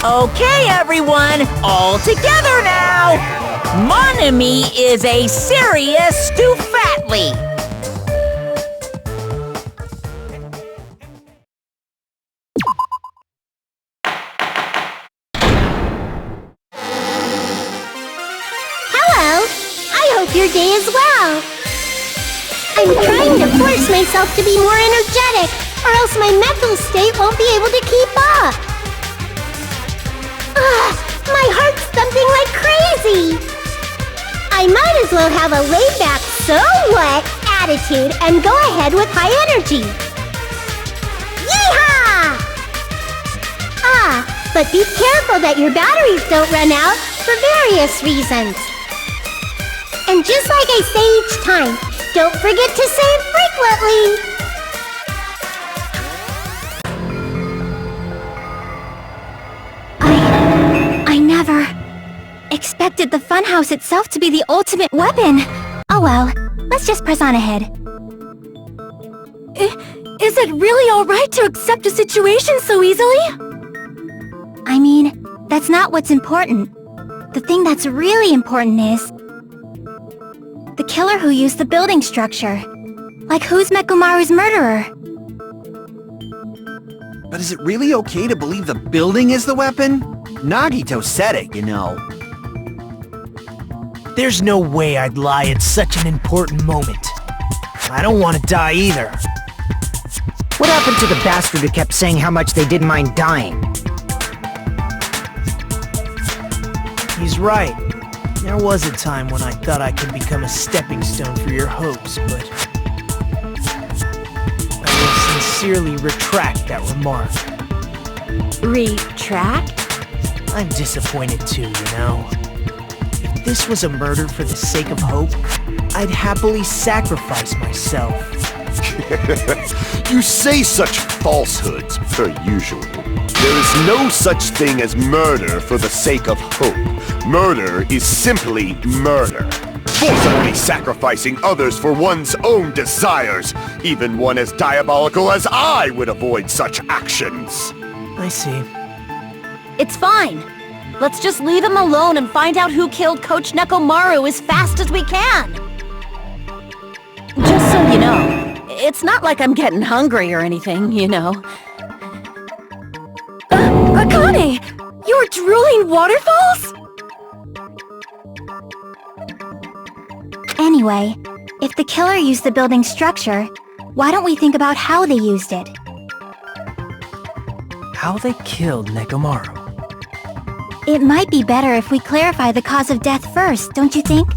A: Okay, everyone, all together now! Mon ami is a serious stoufatly.
J: Hello! I hope your day is well. I'm trying to force myself to be more energetic, or else my mental state won't be able to keep up. My heart's thumping like crazy. I might as well have a laid-back, so what attitude and go ahead with high energy. Yeehaw! But be careful that your batteries don't run out for various reasons. And just like I say each time, don't forget to save frequently!
B: I never expected the funhouse itself to be the ultimate weapon. Oh well, let's just press on ahead.
D: Is it really alright to accept a situation so easily?
B: I mean, that's not what's important. The thing that's really important is the killer who used the building structure. Like, who's Mekumaru's murderer?
F: But is it really okay to believe the building is the weapon? Nagito said it, you know.
I: There's no way I'd lie at such an important moment. I don't want to die either.
E: What happened to the bastard who kept saying how much they didn't mind dying?
I: He's right. There was a time when I thought I could become a stepping stone for your hopes, but I will sincerely retract that remark.
C: Retract?
I: I'm disappointed too, you know. If this was a murder for the sake of hope, I'd happily sacrifice myself.
H: You say such falsehoods, per usual. There is no such thing as murder for the sake of hope. Murder is simply murder. Forcibly sacrificing others for one's own desires. Even one as diabolical as I would avoid such actions.
I: I see.
C: It's fine. Let's just leave him alone and find out who killed Coach Nekomaru as fast as we can. Just so you know, it's not like I'm getting hungry or anything, you know.
D: Akane! You're drooling waterfalls?
B: Anyway, if the killer used the building structure, why don't we think about how they used it?
G: How they killed Nekomaru.
B: It might be better if we clarify the cause of death first, don't you think?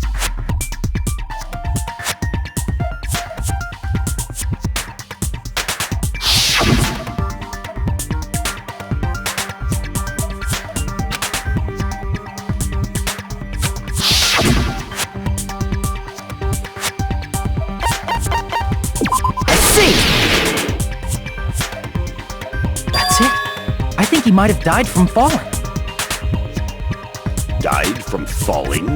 G: That's it. I think he might have died from falling.
H: Died from falling?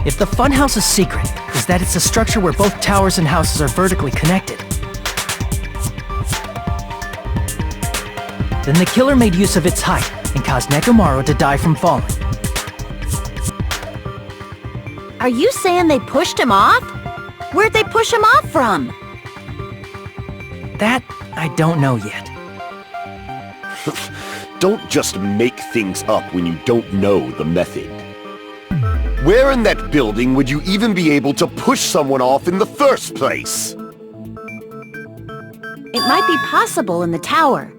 G: If the funhouse's secret is that it's a structure where both towers and houses are vertically connected, then the killer made use of its height and caused Nekomaru to die from falling.
C: Are you saying they pushed him off? Where'd they push him off from?
G: That I don't know yet.
H: Don't just make things up when you don't know the method. Where in that building would you even be able to push someone off in the first place?
C: It might be possible in the tower.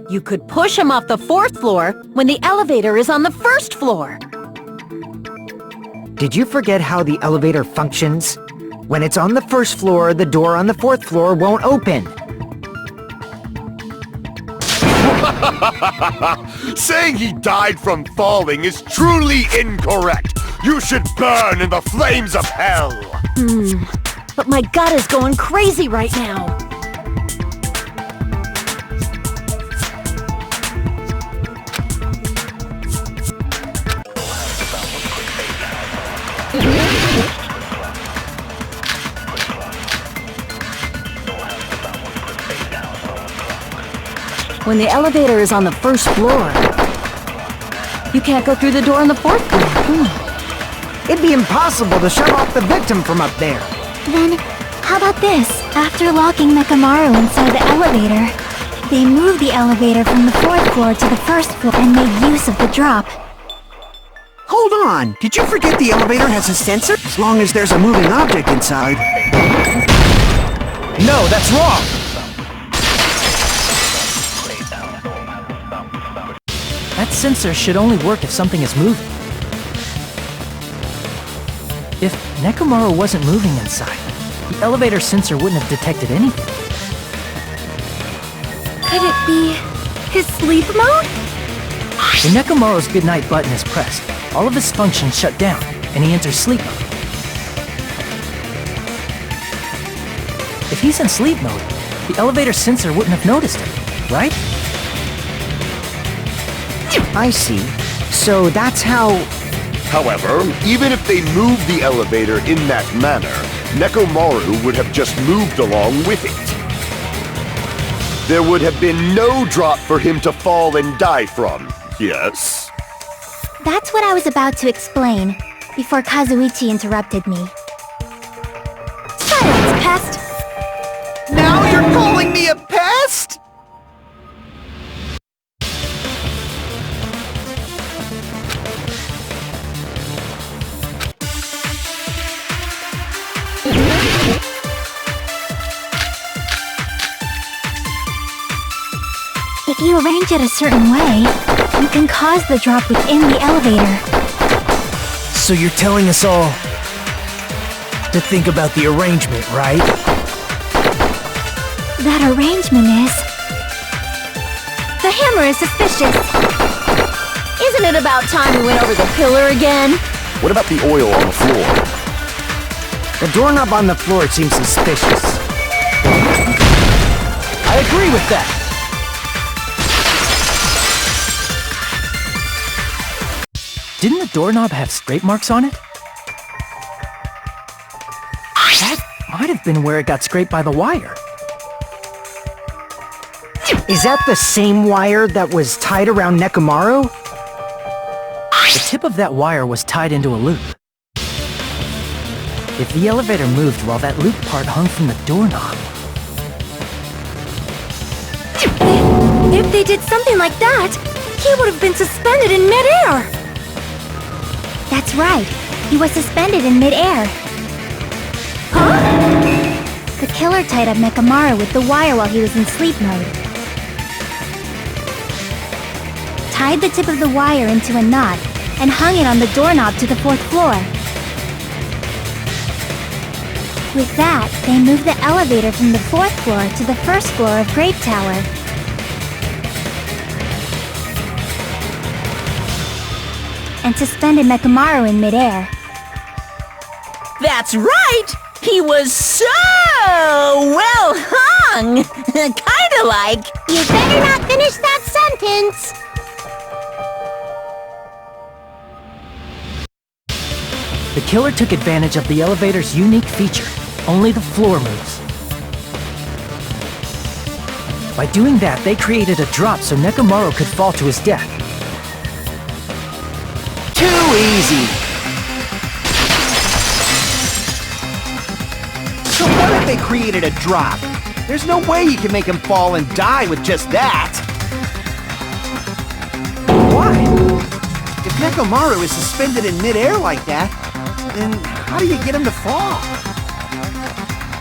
C: You could push him off the 4th floor when the elevator is on the 1st floor.
E: Did you forget how the elevator functions? When it's on the 1st floor, the door on the 4th floor won't open.
H: Saying he died from falling is truly incorrect. You should burn in the flames of hell.
C: But my gut is going crazy right now. When the elevator is on the first floor, you can't go through the door on the fourth floor.
E: It'd be impossible to shut off the victim from up there.
B: Then, how about this? After locking Nekamaru inside the elevator, they moved the elevator from the fourth floor to the first floor and made use of the drop.
F: Hold on! Did you forget the elevator has a sensor? As long as there's a moving object inside.
G: No, that's wrong! That sensor should only work if something is moving. If Nekomaru wasn't moving inside, the elevator sensor wouldn't have detected anything.
D: Could it be his sleep mode?
G: When Nekomaru's goodnight button is pressed, all of his functions shut down, and he enters sleep mode. If he's in sleep mode, the elevator sensor wouldn't have noticed it, right?
E: I see. So that's how...
H: However, even if they moved the elevator in that manner, Nekomaru would have just moved along with it. There would have been no drop for him to fall and die from, yes?
B: That's what I was about to explain, before Kazuichi interrupted me.
D: Silence, pest!
F: Now you're calling me a pest?!
B: If you arrange it a certain way, you can cause the drop within the elevator.
I: So you're telling us all to think about the arrangement, right?
B: That arrangement is...
D: The hammer is suspicious.
C: Isn't it about time we went over the pillar again?
H: What about the oil on the floor?
E: The doorknob on the floor seems suspicious.
G: I agree with that! Didn't the doorknob have scrape marks on it? That might have been where it got scraped by the wire.
E: Is that the same wire that was tied around Nekomaru?
G: The tip of that wire was tied into a loop. If the elevator moved while that loop part hung from the doorknob...
D: If they did something like that, he would have been suspended in midair!
B: That's right. He was suspended in midair.
D: Huh?
B: The killer tied up Nekamaru with the wire while he was in sleep mode. Tied the tip of the wire into a knot and hung it on the doorknob to the fourth floor. With that, they moved the elevator from the fourth floor to the first floor of Grape Tower. And suspended Nekamaru in midair.
A: That's right! He was so well hung! Kinda like...
J: You better not finish that sentence!
G: The killer took advantage of the elevator's unique feature. Only the floor moves. By doing that, they created a drop so Nekomaru could fall to his death.
F: Too easy! So what if they created a drop? There's no way you can make him fall and die with just that! Why? If Nekomaru is suspended in midair like that, then how do you get him to fall?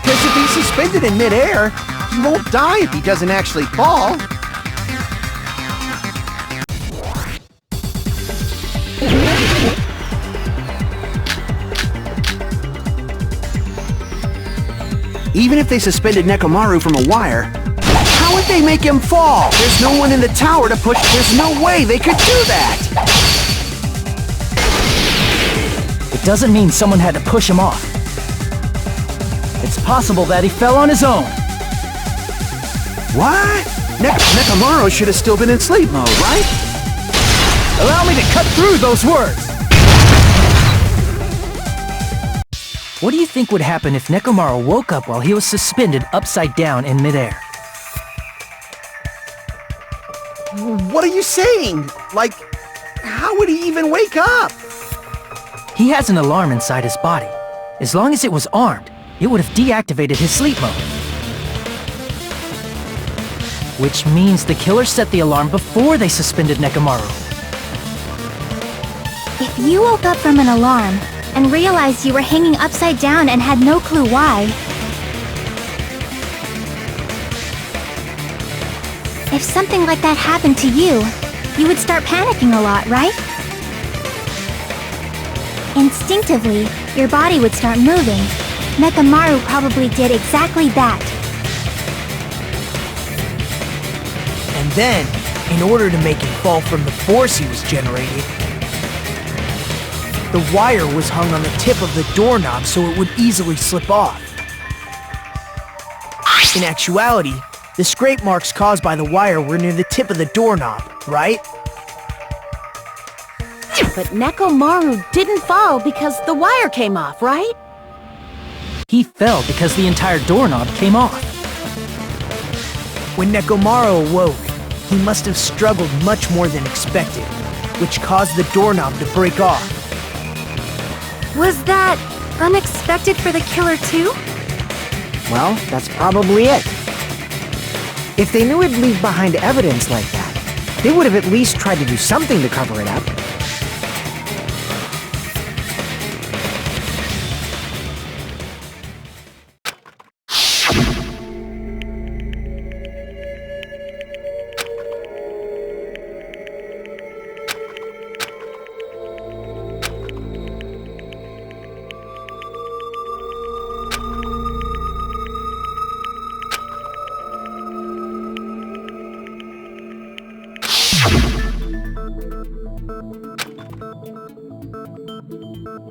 F: Because if he's suspended in midair, he won't die if he doesn't actually fall. Even if they suspended Nekomaru from a wire, how would they make him fall? There's no one in the tower to push. There's no way they could do that!
G: It doesn't mean someone had to push him off. It's possible that he fell on his own.
F: What? Nekomaru should have still been in sleep mode, right?
G: Allow me to cut through those words! What do you think would happen if Nekomaru woke up while he was suspended upside down in midair?
F: What are you saying? Like, how would he even wake up?
G: He has an alarm inside his body. As long as it was armed, it would have deactivated his sleep mode. Which means the killer set the alarm before they suspended Nekomaru.
B: If you woke up from an alarm and realized you were hanging upside down and had no clue why, if something like that happened to you, you would start panicking a lot, right? Instinctively, your body would start moving. Nekomaru probably did exactly that.
I: And then, in order to make him fall from the force he was generating, the wire was hung on the tip of the doorknob so it would easily slip off. In actuality, the scrape marks caused by the wire were near the tip of the doorknob, right?
C: But Nekomaru didn't fall because the wire came off, right?
G: He fell because the entire doorknob came off.
I: When Nekomaru awoke, he must have struggled much more than expected, which caused the doorknob to break off.
D: Was that unexpected for the killer too?
E: Well, that's probably it. If they knew it'd leave behind evidence like that, they would have at least tried to do something to cover it up.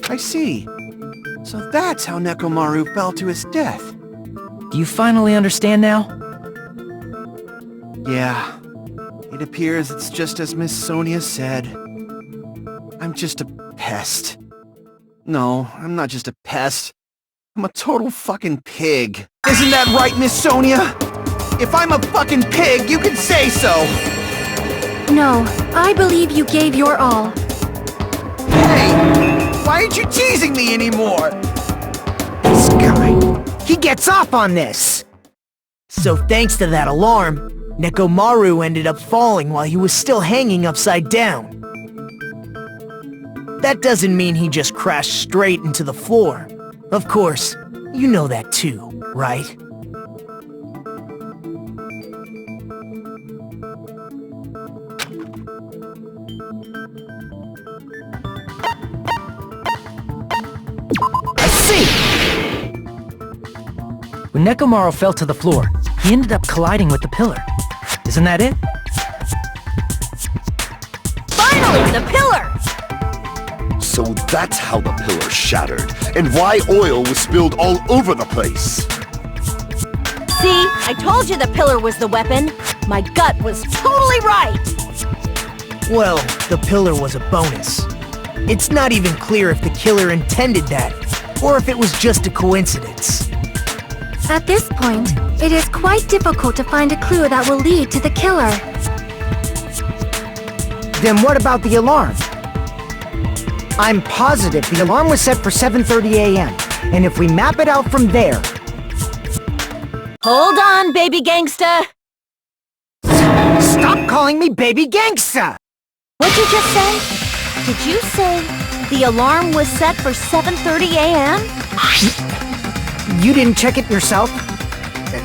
F: I see. So that's how Nekomaru fell to his death.
G: Do you finally understand now?
F: Yeah. It appears it's just as Miss Sonia said. I'm just a pest. No, I'm not just a pest. I'm a total fucking pig. Isn't that right, Miss Sonia? If I'm a fucking pig, you can say so!
D: No, I believe you gave your all.
F: Hey! Why aren't you teasing me anymore?
E: This guy, he gets off on this!
I: So thanks to that alarm, Nekomaru ended up falling while he was still hanging upside down. That doesn't mean he just crashed straight into the floor. Of course, you know that too, right?
E: I see!
G: When Nekomaru fell to the floor, he ended up colliding with the pillar. Isn't that it?
C: Finally, the pillar!
H: So that's how the pillar shattered, and why oil was spilled all over the place.
C: See, I told you the pillar was the weapon. My gut was totally right.
I: Well, the pillar was a bonus. It's not even clear if the killer intended that, or if it was just a coincidence.
D: At this point, it is quite difficult to find a clue that will lead to the killer.
E: Then what about the alarm? I'm positive the alarm was set for 7:30 a.m., and if we map it out from there...
C: Hold on, baby gangsta!
E: Stop calling me baby gangsta!
C: What'd you just say? Did you say the alarm was set for 7:30 a.m.?
E: You didn't check it yourself?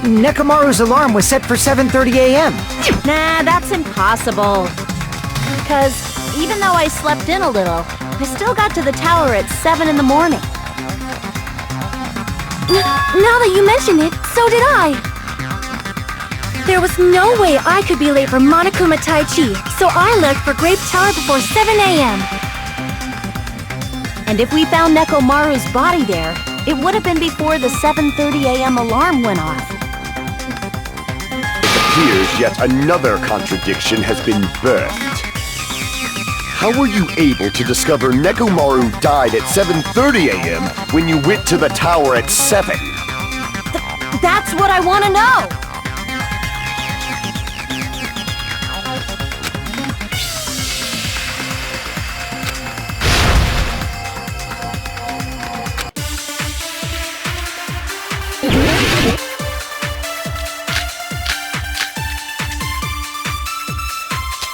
E: Nekomaru's alarm was set for 7:30 a.m.
C: Nah, that's impossible. Because even though I slept in a little, I still got to the tower at 7 in the morning.
D: Now that you mention it, so did I! There was no way I could be late for Monokuma Taichi, so I left for Grape Tower before 7 a.m.
C: And if we found Nekomaru's body there, it would have been before the 7:30 a.m. alarm went off.
H: It appears yet another contradiction has been birthed. How were you able to discover Nekomaru died at 7:30 a.m. when you went to the tower at 7?
C: That's what I want to know!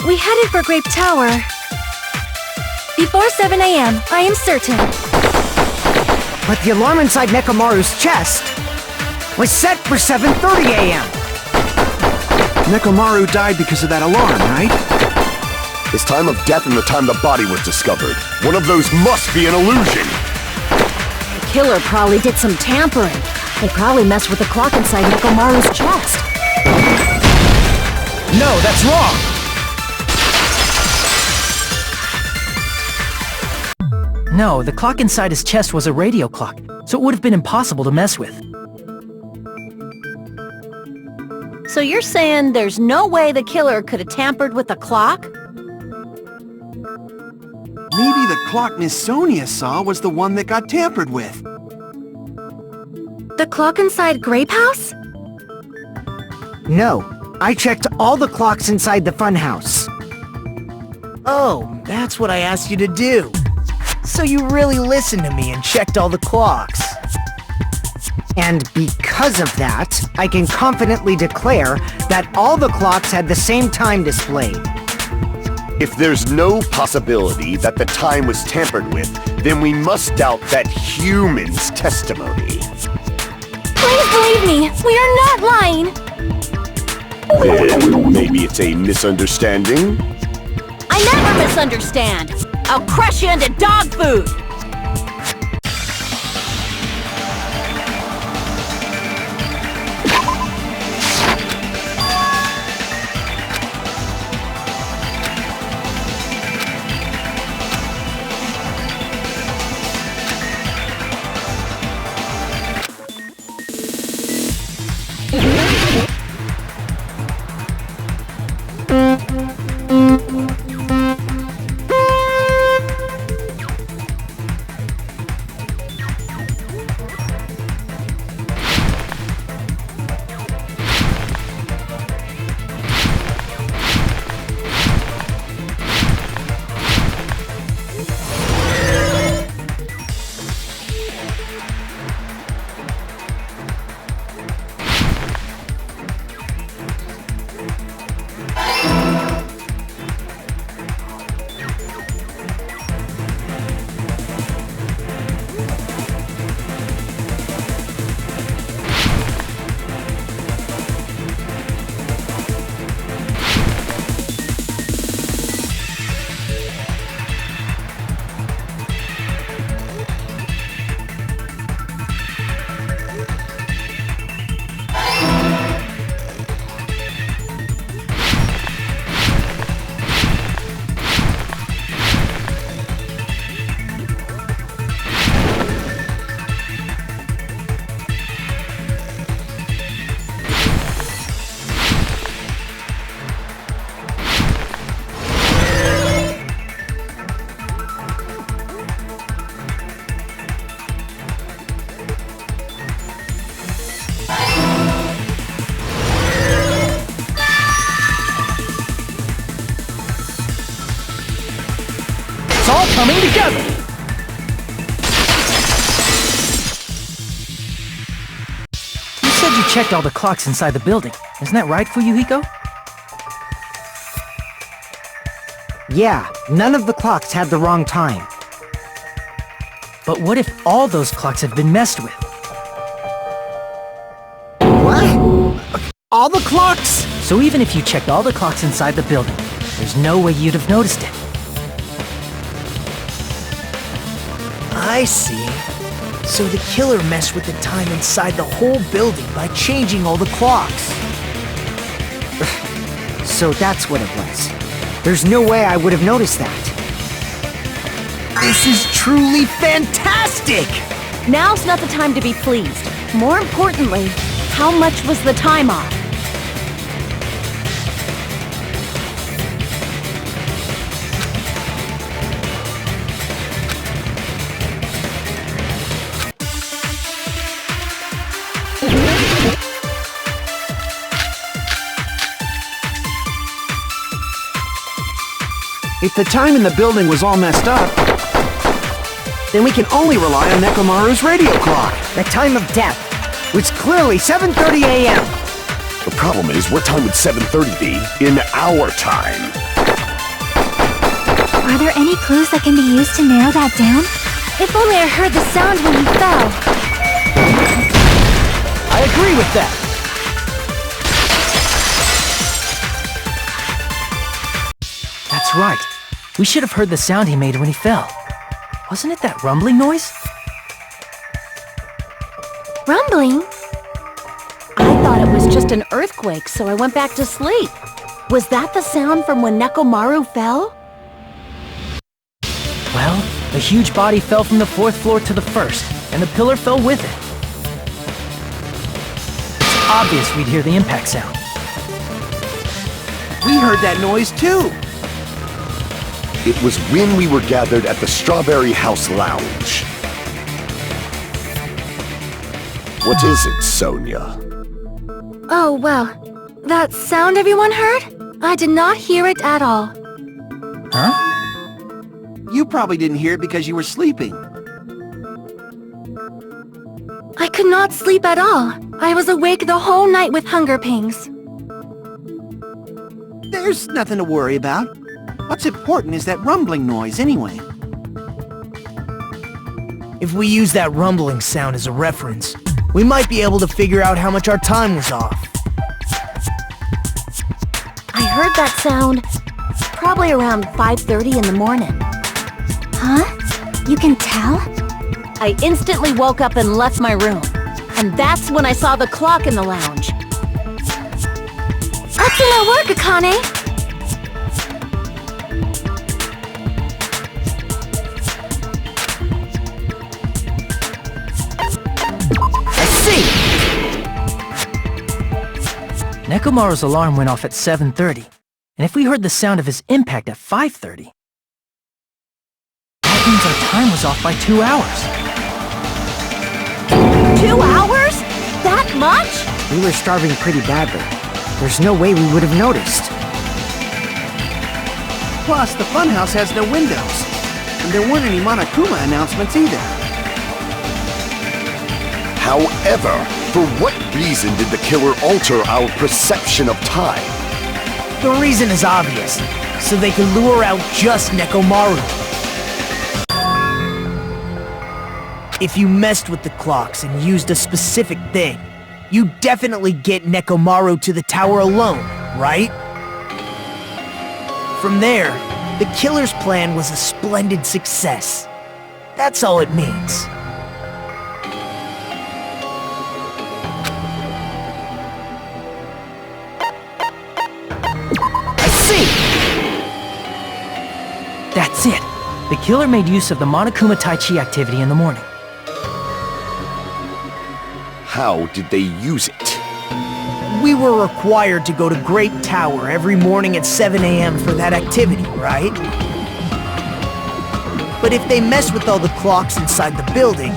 D: We headed for Grape Tower. Before 7 a.m., I am certain.
E: But the alarm inside Nekomaru's chest was set for 7:30 a.m.
F: Nekomaru died because of that alarm, right?
H: His time of death and the time the body was discovered. One of those must be an illusion.
C: The killer probably did some tampering. They probably messed with the clock inside Nekomaru's chest.
I: No, that's wrong! No, the clock inside his chest was a radio clock, so it would have been impossible to mess with.
C: So you're saying there's no way the killer could have tampered with the clock?
F: Maybe the clock Miss Sonia saw was the one that got tampered with.
D: The clock inside Grape House?
E: No, I checked all the clocks inside the funhouse.
I: Oh, that's what I asked you to do. So you really listened to me and checked all the clocks.
E: And because of that, I can confidently declare that all the clocks had the same time displayed.
H: If there's no possibility that the time was tampered with, then we must doubt that human's testimony.
D: Please believe me, we are not lying!
H: Then maybe it's a misunderstanding?
C: I never misunderstand! I'll crush you into dog food!
I: It's all coming together! You said you checked all the clocks inside the building. Isn't that right, Fuyuhiko?
E: Yeah, none of the clocks had the wrong time.
I: But what if all those clocks have been messed with?
E: What?
I: All the clocks? So even if you checked all the clocks inside the building, there's no way you'd have noticed it.
G: I see. So the killer messed with the time inside the whole building by changing all the clocks.
E: So that's what it was. There's no way I would have noticed that.
G: This is truly fantastic!
C: Now's not the time to be pleased. More importantly, how much was the time off?
F: If the time in the building was all messed up, then we can only rely on Nekomaru's radio clock.
E: The time of death was clearly 7:30 a.m.
H: The problem is, what time would 7:30 be in our time?
B: Are there any clues that can be used to narrow that down?
D: If only I heard the sound when he fell.
G: I agree with that. That's right. We should have heard the sound he made when he fell. Wasn't it that rumbling noise?
D: Rumbling?
C: I thought it was just an earthquake, so I went back to sleep. Was that the sound from when Nekomaru fell?
G: Well, a huge body fell from the 4th floor to the 1st, and the pillar fell with it. It's obvious we'd hear the impact sound.
F: We heard that noise too.
H: It was when we were gathered at the Strawberry House Lounge. What is it, Sonia?
D: Oh, well. That sound everyone heard? I did not hear it at all.
G: Huh?
F: You probably didn't hear it because you were sleeping.
D: I could not sleep at all. I was awake the whole night with hunger pangs.
F: There's nothing to worry about. What's important is that rumbling noise anyway.
I: If we use that rumbling sound as a reference, we might be able to figure out how much our time was off.
C: I heard that sound probably around 5:30 in the morning.
B: Huh? You can tell?
C: I instantly woke up and left my room. And that's when I saw the clock in the lounge.
D: Excellent work, Akane!
G: Nekomaru's alarm went off at 7:30, and if we heard the sound of his impact at 5:30, that means our time was off by 2 hours.
C: 2 hours? That much?
E: We were starving pretty badly. There's no way we would have noticed.
F: Plus, the funhouse has no windows. And there weren't any Monokuma announcements either.
H: However, for what reason did the killer alter our perception of time?
I: The reason is obvious, so they could lure out just Nekomaru. If you messed with the clocks and used a specific thing, you definitely get Nekomaru to the tower alone, right? From there, the killer's plan was a splendid success. That's all it means.
G: That's it! The killer made use of the Monokuma Tai Chi activity in the morning.
H: How did they use it?
I: We were required to go to Great Tower every morning at 7 a.m. for that activity, right? But if they messed with all the clocks inside the building,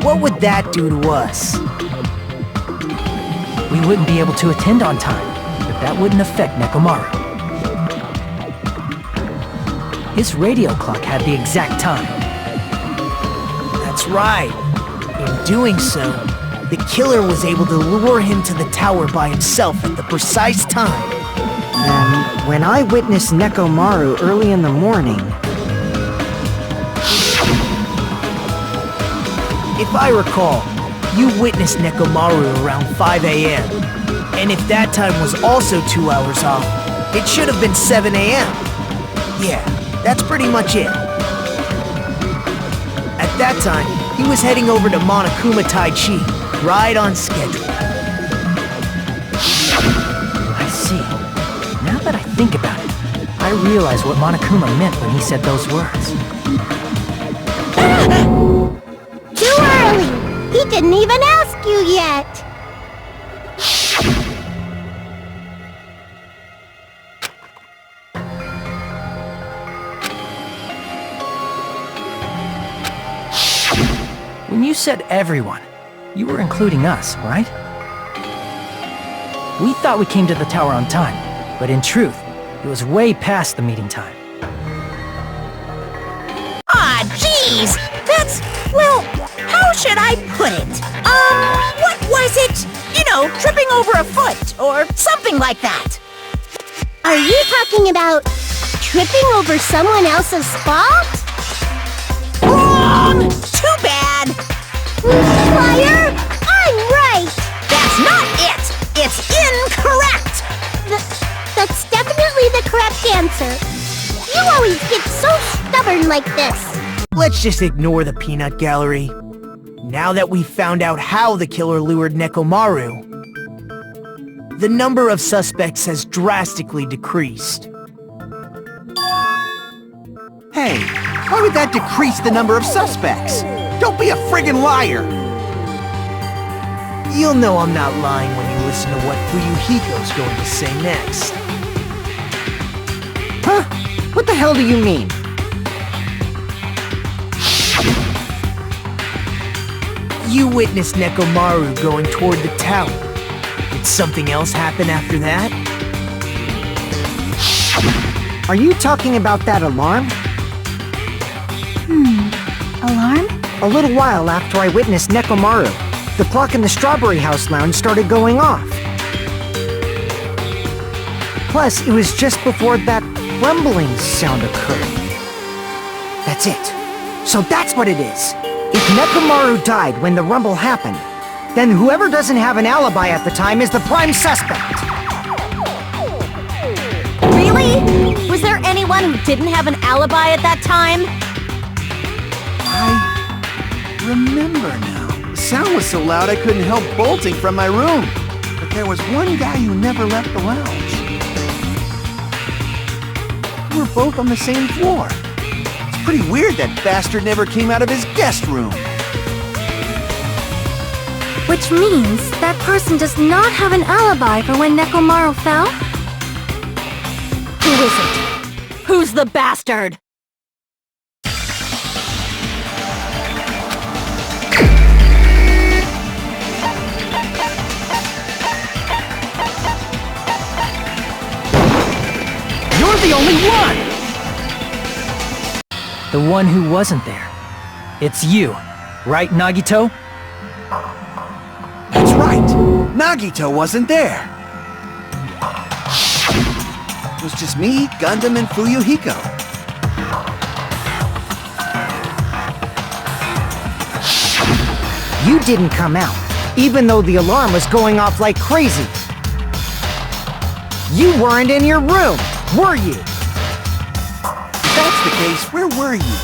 I: what would that do to us?
G: We wouldn't be able to attend on time, but that wouldn't affect Nekomaru. His radio clock had the exact time.
I: That's right. In doing so, the killer was able to lure him to the tower by himself at the precise time.
E: Then, when I witnessed Nekomaru early in the morning...
I: If I recall, you witnessed Nekomaru around 5 a.m. And if that time was also 2 hours off, it should have been 7 a.m. Yeah, that's pretty much it. At that time, he was heading over to Monokuma Tai Chi, right on schedule.
G: I see. Now that I think about it, I realize what Monokuma meant when he said those words.
J: Too early! He didn't even ask you yet!
G: When you said everyone, you were including us, right? We thought we came to the tower on time, but in truth, it was way past the meeting time.
A: Ah, jeez! That's, well, how should I put it? What was it? You know, tripping over a foot, or something like that.
J: Are you talking about tripping over someone else's fault?
A: Wrong! Too bad!
J: Liar! I'm right!
A: That's not it! It's incorrect!
J: That's definitely the correct answer. You always get so stubborn like this.
I: Let's just ignore the peanut gallery. Now that we've found out how the killer lured Nekomaru, the number of suspects has drastically decreased.
F: Hey, why would that decrease the number of suspects? Don't be a friggin' liar!
I: You'll know I'm not lying when you listen to what Fuyuhiko's going to say next.
E: Huh? What the hell do you mean?
I: You witnessed Nekomaru going toward the tower. Did something else happen after that?
E: Are you talking about that alarm?
B: Alarm?
E: A little while after I witnessed Nekomaru, the clock in the Strawberry House lounge started going off. Plus, it was just before that rumbling sound occurred. That's it. So that's what it is. If Nekomaru died when the rumble happened, then whoever doesn't have an alibi at the time is the prime suspect.
C: Really? Was there anyone who didn't have an alibi at that time?
F: I remember now. The sound was so loud I couldn't help bolting from my room. But there was one guy who never left the lounge. We were both on the same floor. It's pretty weird that bastard never came out of his guest room.
D: Which means that person does not have an alibi for when Nekomaru fell?
C: Who is it? Who's the bastard?
G: You're the only one! The one who wasn't there. It's you, right, Nagito?
F: That's right! Nagito wasn't there! It was just me, Gundam, and Fuyuhiko.
E: You didn't come out, even though the alarm was going off like crazy. You weren't in your room, were you?
F: If that's the case, where were you?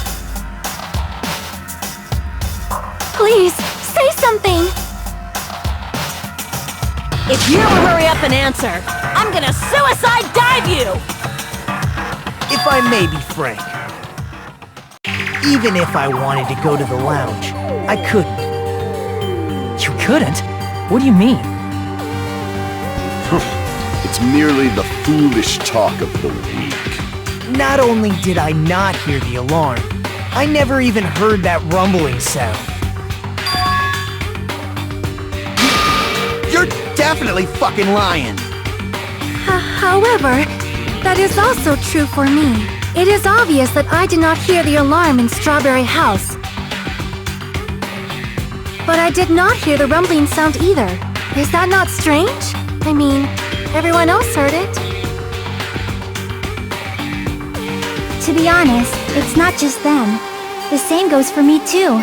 D: Please, say something!
C: If you don't hurry up and answer, I'm gonna suicide dive you!
I: If I may be frank, even if I wanted to go to the lounge, I couldn't.
G: You couldn't? What do you mean?
H: It's merely the foolish talk of the weak.
I: Not only did I not hear the alarm, I never even heard that rumbling sound.
F: You're definitely fucking lying!
D: However, that is also true for me. It is obvious that I did not hear the alarm in Strawberry House. But I did not hear the rumbling sound either. Is that not strange? I mean, everyone else heard it.
B: To be honest, it's not just them. The same goes for me too.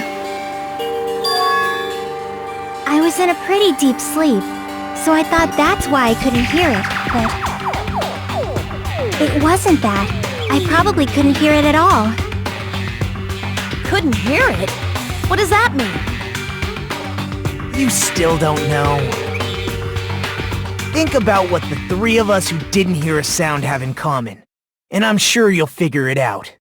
B: I was in a pretty deep sleep, so I thought that's why I couldn't hear it, but it wasn't that. I probably couldn't hear it at all.
C: Couldn't hear it? What does that mean?
I: You still don't know. Think about what the three of us who didn't hear a sound have in common, and I'm sure you'll figure it out.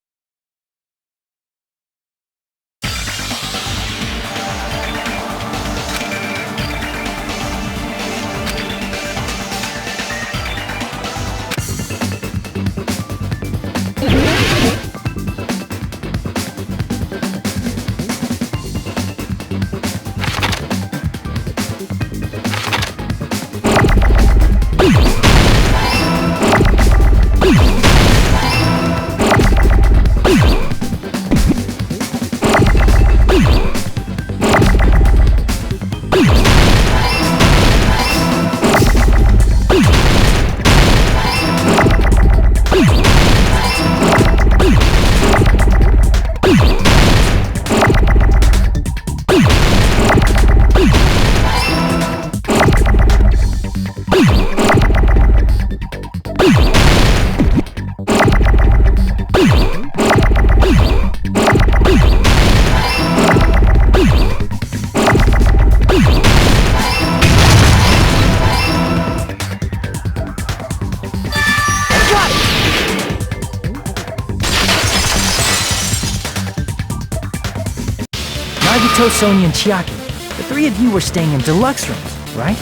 G: Nagito, Sonia, and Chiaki, the three of you were staying in deluxe rooms, right?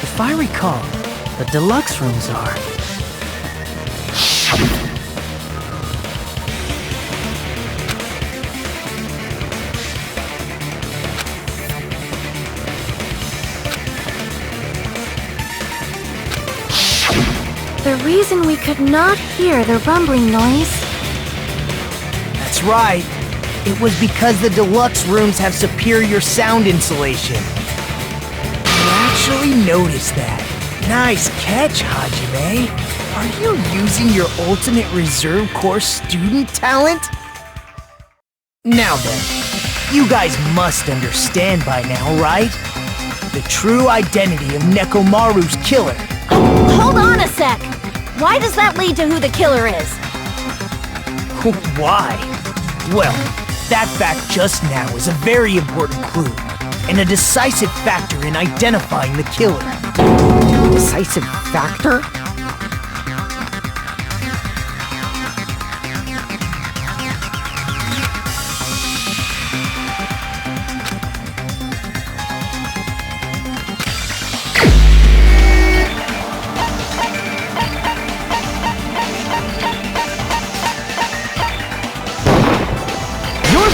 G: If I recall, the deluxe rooms are...
D: The reason we could not hear the rumbling noise...
I: That's right. It was because the deluxe rooms have superior sound insulation. You actually noticed that. Nice catch, Hajime. Are you using your ultimate reserve course student talent? Now then, you guys must understand by now, right? The true identity of Nekomaru's killer.
C: Hold on a sec! Why does that lead to who the killer is?
I: Why? Well, that fact just now is a very important clue, and a decisive factor in identifying the killer.
E: Decisive factor?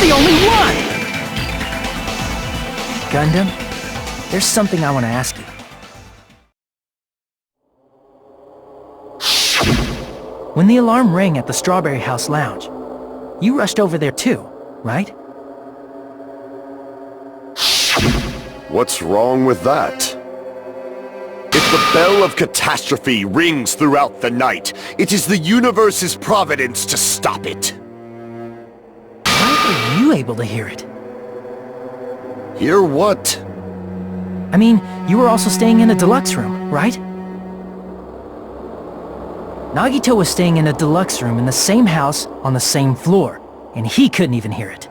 G: The only one! Gundam, there's something I want to ask you. When the alarm rang at the Strawberry House Lounge, you rushed over there too, right?
H: What's wrong with that? If the bell of catastrophe rings throughout the night, it is the universe's providence to stop it.
G: Why were you able to hear it?
H: Hear what?
G: I mean, you were also staying in a deluxe room, right? Nagito was staying in a deluxe room in the same house on the same floor, and he couldn't even hear it.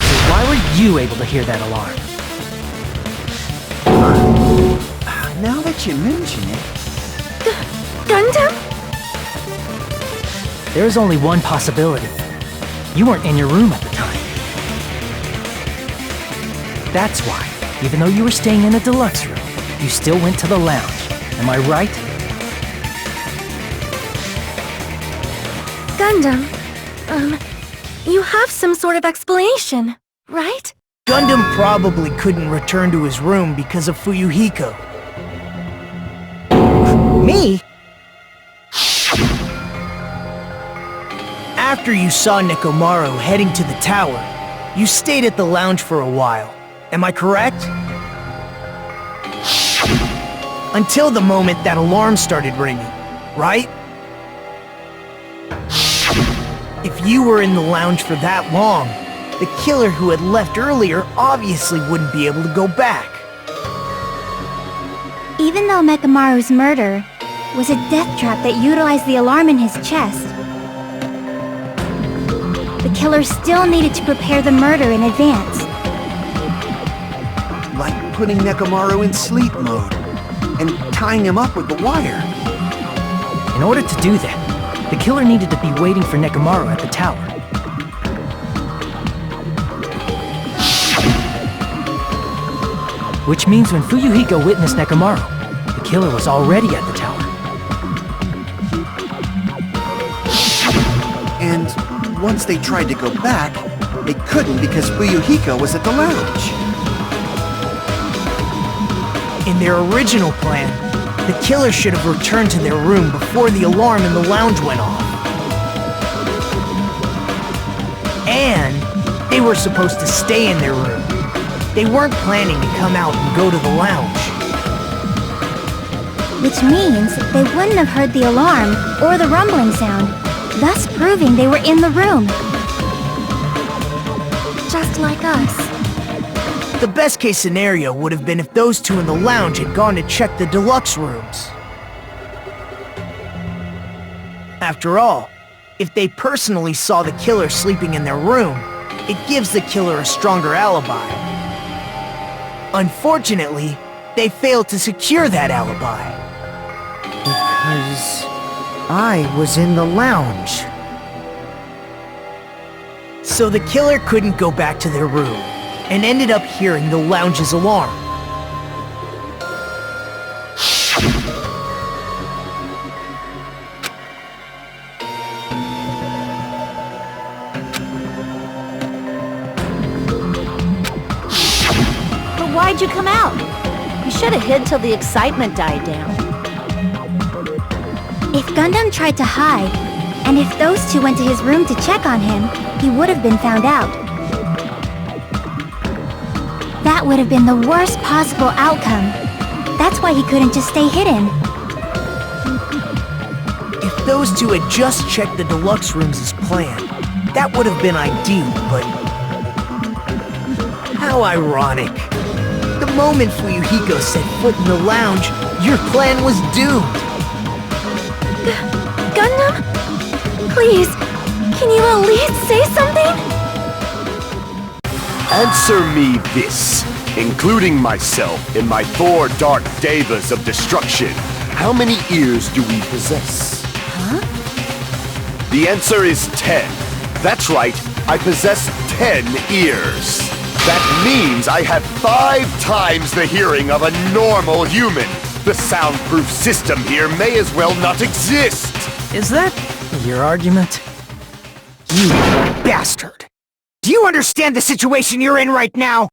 G: So why were you able to hear that alarm?
F: Now that you mention it...
D: Gundam?
G: There is only one possibility. You weren't in your room at the time. That's why, even though you were staying in a deluxe room, you still went to the lounge. Am I right?
D: Gundam, you have some sort of explanation, right?
I: Gundam probably couldn't return to his room because of Fuyuhiko. Me? After you saw Nekomaru heading to the tower, you stayed at the lounge for a while. Am I correct? Until the moment that alarm started ringing, right? If you were in the lounge for that long, the killer who had left earlier obviously wouldn't be able to go back.
B: Even though Nekomaru's murder was a death trap that utilized the alarm in his chest, the killer still needed to prepare the murder in advance.
F: Like putting Nekomaru in sleep mode and tying him up with the wire.
G: In order to do that, the killer needed to be waiting for Nekomaru at the tower. Which means when Fuyuhiko witnessed Nekomaru, the killer was already at the tower.
F: And once they tried to go back, they couldn't because Fuyuhiko was at the lounge.
I: In their original plan, the killer should have returned to their room before the alarm in the lounge went off. And they were supposed to stay in their room. They weren't planning to come out and go to the lounge.
B: Which means they wouldn't have heard the alarm or the rumbling sound, thus proving they were in the room.
D: Just like us.
I: The best case scenario would have been if those two in the lounge had gone to check the deluxe rooms. After all, if they personally saw the killer sleeping in their room, it gives the killer a stronger alibi. Unfortunately, they failed to secure that alibi.
E: Because I was in the lounge.
I: So the killer couldn't go back to their room, and ended up hearing the lounge's alarm.
C: But why'd you come out? You should have hid till the excitement died down.
B: If Gundam tried to hide, and if those two went to his room to check on him, he would have been found out. That would have been the worst possible outcome. That's why he couldn't just stay hidden.
I: If those two had just checked the deluxe rooms as planned, that would have been ideal, but... how ironic. The moment Fuyuhiko set foot in the lounge, your plan was doomed.
D: Gundam? Please, can you at least say something?
H: Answer me this. Including myself in my 4 dark devas of destruction, how many ears do we possess?
C: Huh?
H: The answer is 10. That's right, I possess 10 ears. That means I have 5 times the hearing of a normal human. The soundproof system here may as well not exist.
G: Is that your argument?
E: You bastard! Do you understand the situation you're in right now?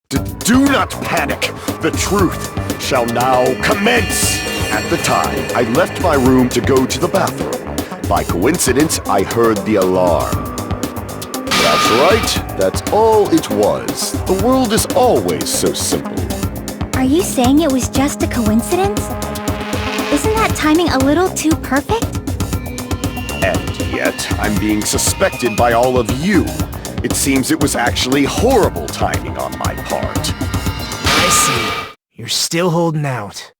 H: Do not panic. The truth shall now commence. At the time, I left my room to go to the bathroom. By coincidence, I heard the alarm. That's right. That's all it was. The world is always so simple.
B: Are you saying it was just a coincidence? Isn't that timing a little too perfect?
H: And yet, I'm being suspected by all of you. It seems it was actually horrible timing on my part.
I: I see. You're still holding out.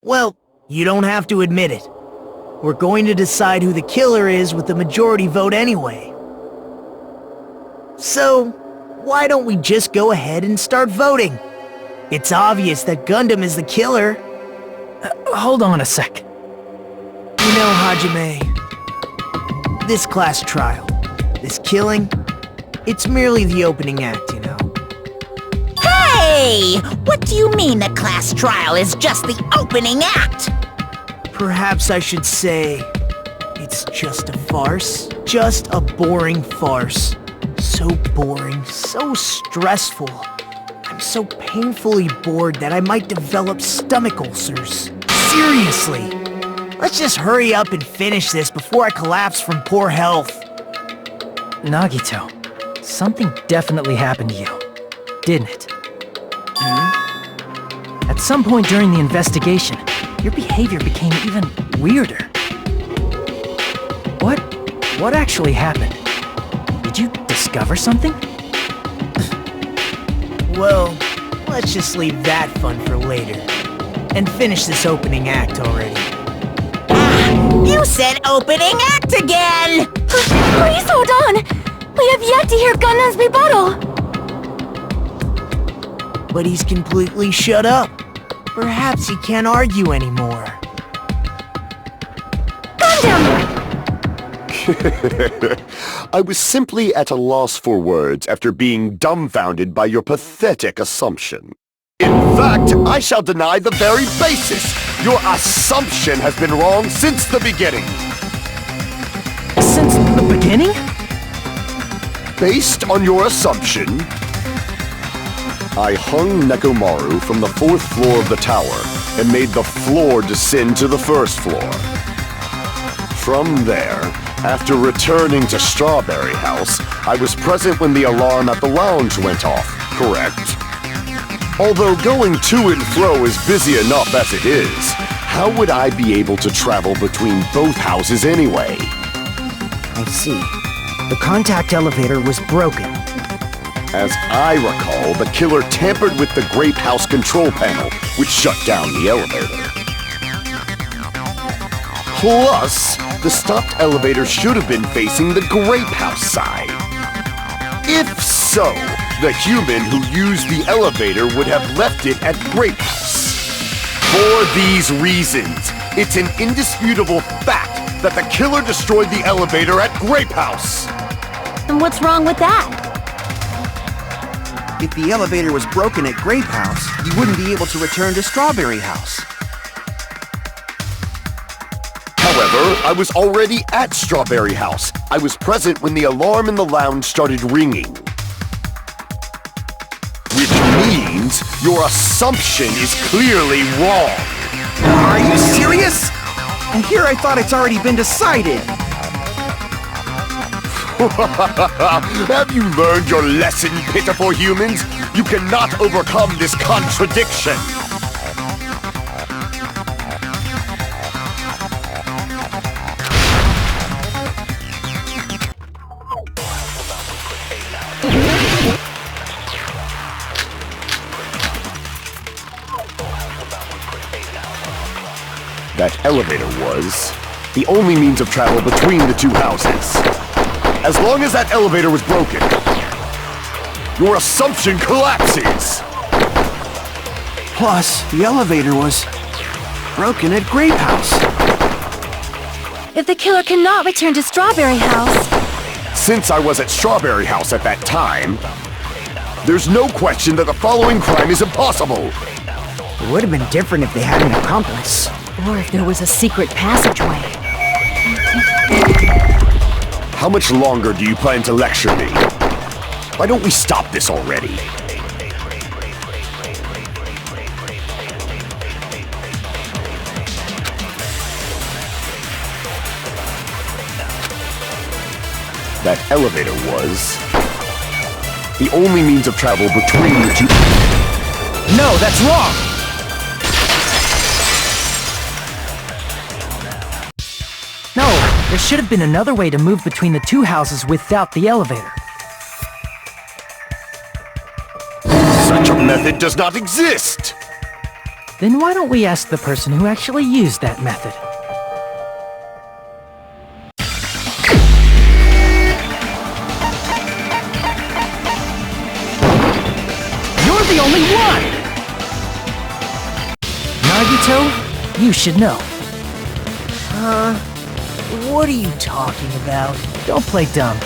I: Well, you don't have to admit it. We're going to decide who the killer is with the majority vote anyway. So, why don't we just go ahead and start voting? It's obvious that Gundam is the killer.
G: Hold on a sec.
I: You know, Hajime, this class trial, this killing, it's merely the opening act, you know.
A: Hey! What do you mean the class trial is just the opening act?
I: Perhaps I should say, it's just a farce. Just a boring farce. So boring, so stressful. I'm so painfully bored that I might develop stomach ulcers. Seriously! Let's just hurry up and finish this before I collapse from poor health.
G: Nagito, something definitely happened to you, didn't it? At some point during the investigation, your behavior became even weirder. What actually happened? Did you discover something?
I: Well, let's just leave that fun for later. And finish this opening act already.
A: You said opening act again!
D: Please hold on! We have yet to hear Gundam's rebuttal!
I: But he's completely shut up. Perhaps he can't argue anymore.
D: Gundam!
H: I was simply at a loss for words after being dumbfounded by your pathetic assumption. In fact, I shall deny the very basis. Your assumption has been wrong since the beginning.
G: Since the beginning?
H: Based on your assumption, I hung Nekomaru from the 4th floor of the tower and made the floor descend to the 1st floor. From there, after returning to Strawberry House, I was present when the alarm at the lounge went off, correct? Although going to and fro is busy enough as it is, how would I be able to travel between both houses anyway?
E: I see. The contact elevator was broken.
H: As I recall, the killer tampered with the Grape House control panel, which shut down the elevator. Plus, the stopped elevator should have been facing the Grape House side. If so, the human who used the elevator would have left it at Grape House. For these reasons, it's an indisputable fact that the killer destroyed the elevator at Grape House.
C: And what's wrong with that?
F: If the elevator was broken at Grape House, you wouldn't be able to return to Strawberry House.
H: However, I was already at Strawberry House. I was present when the alarm in the lounge started ringing. Which means your assumption is clearly wrong.
F: Are you serious? And here I thought it's already been decided.
H: Have you learned your lesson, pitiful humans? You cannot overcome this contradiction. That elevator was the only means of travel between the two houses. As long as that elevator was broken, your assumption collapses!
F: Plus, the elevator was broken at Grape House.
D: If the killer cannot return to Strawberry House...
H: Since I was at Strawberry House at that time, there's no question that the following crime is impossible.
E: It would have been different if they had an accomplice.
C: Or if there was a secret passageway.
H: How much longer do you plan to lecture me? Why don't we stop this already? That elevator was the only means of travel between the two...
I: No, that's wrong! No, there should have been another way to move between the two houses without the elevator.
H: Such a method does not exist!
I: Then why don't we ask the person who actually used that method? You're the only one! Nagito, you should know. What are you talking about? Don't play dumb.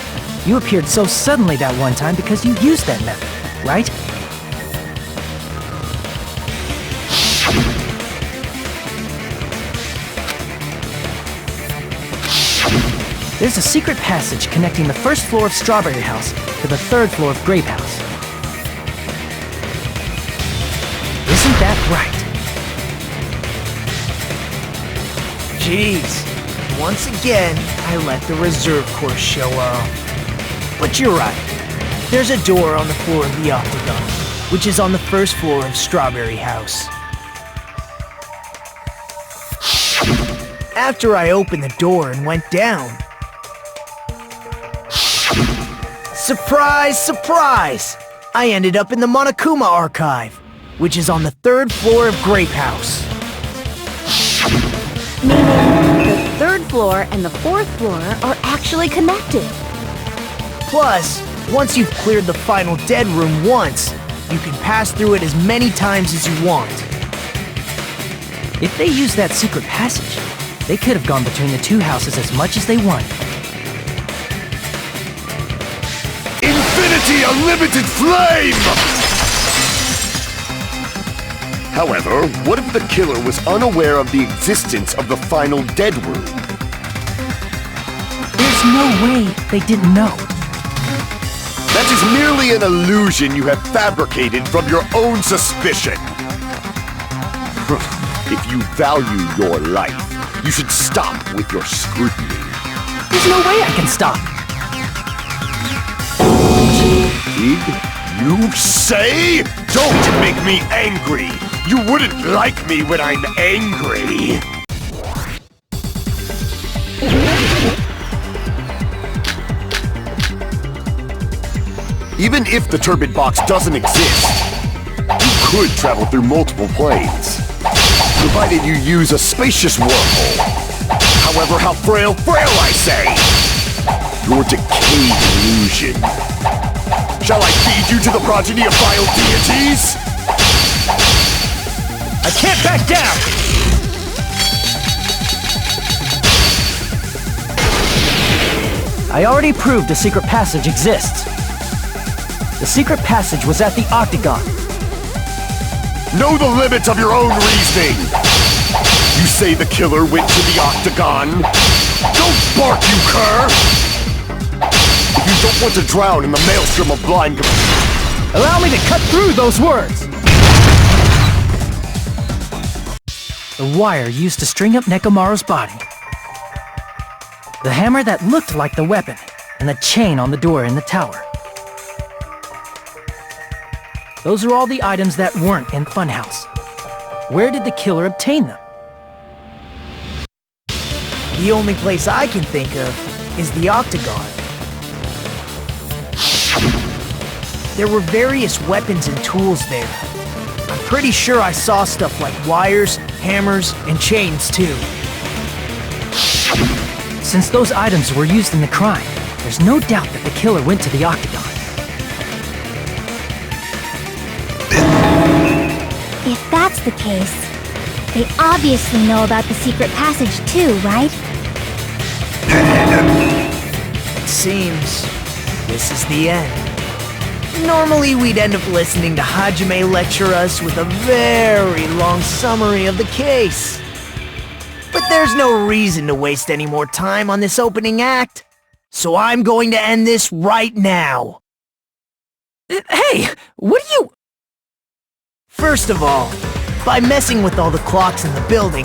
I: You appeared so suddenly that one time because you used that method, right? There's a secret passage connecting the first floor of Strawberry House to the third floor of Grape House. Isn't that right? Jeez. Once again, I let the reserve course show off. But you're right. There's a door on the floor of the Octagon, which is on the first floor of Strawberry House. After I opened the door and went down... Surprise, surprise! I ended up in the Monokuma Archive, which is on the third floor of Grape House.
C: Meaning, the third floor and the fourth floor are actually connected.
I: Plus, once you've cleared the final dead room once, you can pass through it as many times as you want. If they used that secret passage, they could have gone between the two houses as much as they wanted.
H: Infinity Unlimited Flame! However, what if the killer was unaware of the existence of the final dead room?
I: There's no way they didn't know.
H: That is merely an illusion you have fabricated from your own suspicion. If you value your life, you should stop with your scrutiny.
I: There's no way I can stop.
H: Did you say? Don't make me angry! You wouldn't like me when I'm angry! Even if the turbid box doesn't exist, you could travel through multiple planes, provided you use a spacious wormhole. However, how frail I say! Your decayed illusion. Shall I feed you to the progeny of vile deities?
I: I can't back down! I
G: I already proved a secret passage exists. The secret passage was at the Octagon.
H: Know the limits of your own reasoning! You say the killer went to the Octagon? Don't bark, you cur! If you don't want to drown in the maelstrom of blind...
G: Allow me to cut through those words! The wire used to string up Nekomaru's body. The hammer that looked like the weapon, and the chain on the door in the tower. Those are all the items that weren't in Funhouse. Where did the killer obtain them?
I: The only place I can think of is the Octagon. There were various weapons and tools there. I'm pretty sure I saw stuff like wires, hammers, and chains too.
G: Since those items were used in the crime, there's no doubt that the killer went to the Octagon.
B: If that's the case, they obviously know about the secret passage too, right?
I: It seems this is the end. Normally we'd end up listening to Hajime lecture us with a very long summary of the case. But there's no reason to waste any more time on this opening act, so I'm going to end this right now.
G: Hey, what are you...
I: First of all, by messing with all the clocks in the building,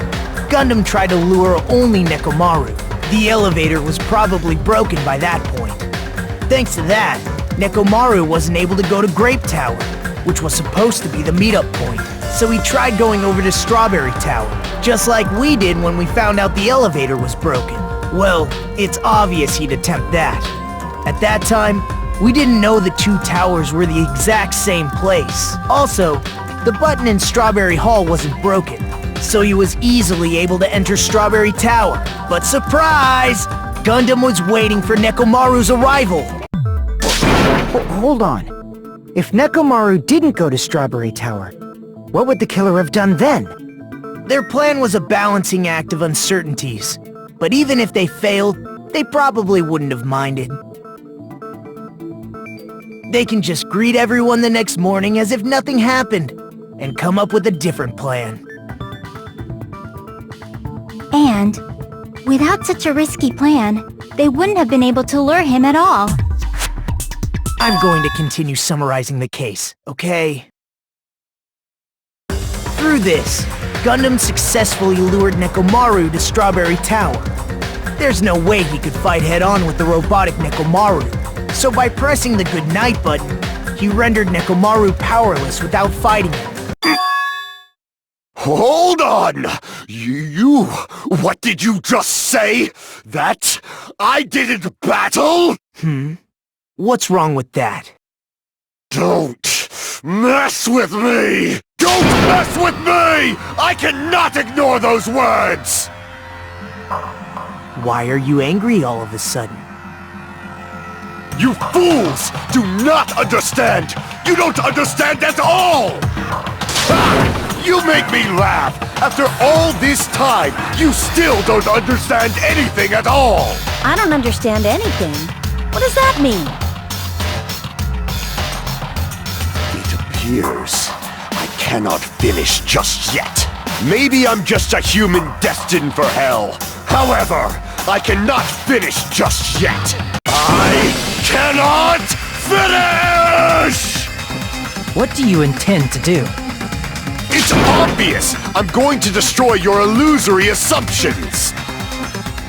I: Gundam tried to lure only Nekomaru. The elevator was probably broken by that point. Thanks to that, Nekomaru wasn't able to go to Grape Tower, which was supposed to be the meetup point. So he tried going over to Strawberry Tower, just like we did when we found out the elevator was broken. Well, it's obvious he'd attempt that. At that time, we didn't know the two towers were the exact same place. Also, the button in Strawberry Hall wasn't broken, so he was easily able to enter Strawberry Tower. But surprise! Gundam was waiting for Nekomaru's arrival.
E: Hold on. If Nekomaru didn't go to Strawberry Tower, what would the killer have done then?
I: Their plan was a balancing act of uncertainties, but even if they failed, they probably wouldn't have minded. They can just greet everyone the next morning as if nothing happened, and come up with a different plan.
B: And, without such a risky plan, they wouldn't have been able to lure him at all.
I: I'm going to continue summarizing the case, okay? Through this, Gundam successfully lured Nekomaru to Strawberry Tower. There's no way he could fight head-on with the robotic Nekomaru, so by pressing the goodnight button, he rendered Nekomaru powerless without fighting him.
H: Hold on! What did you just say? That I didn't battle?
I: What's wrong with that?
H: Don't mess with me! Don't mess with me! I cannot ignore those words!
I: Why are you angry all of a sudden?
H: You fools do not understand! You don't understand at all! Ha! You make me laugh! After all this time, you still don't understand anything at all!
C: I don't understand anything. What does that mean?
H: It appears I cannot finish just yet. Maybe I'm just a human destined for hell. However, I cannot finish just yet. I cannot finish!
G: What do you intend to do?
H: It's obvious! I'm going to destroy your illusory assumptions!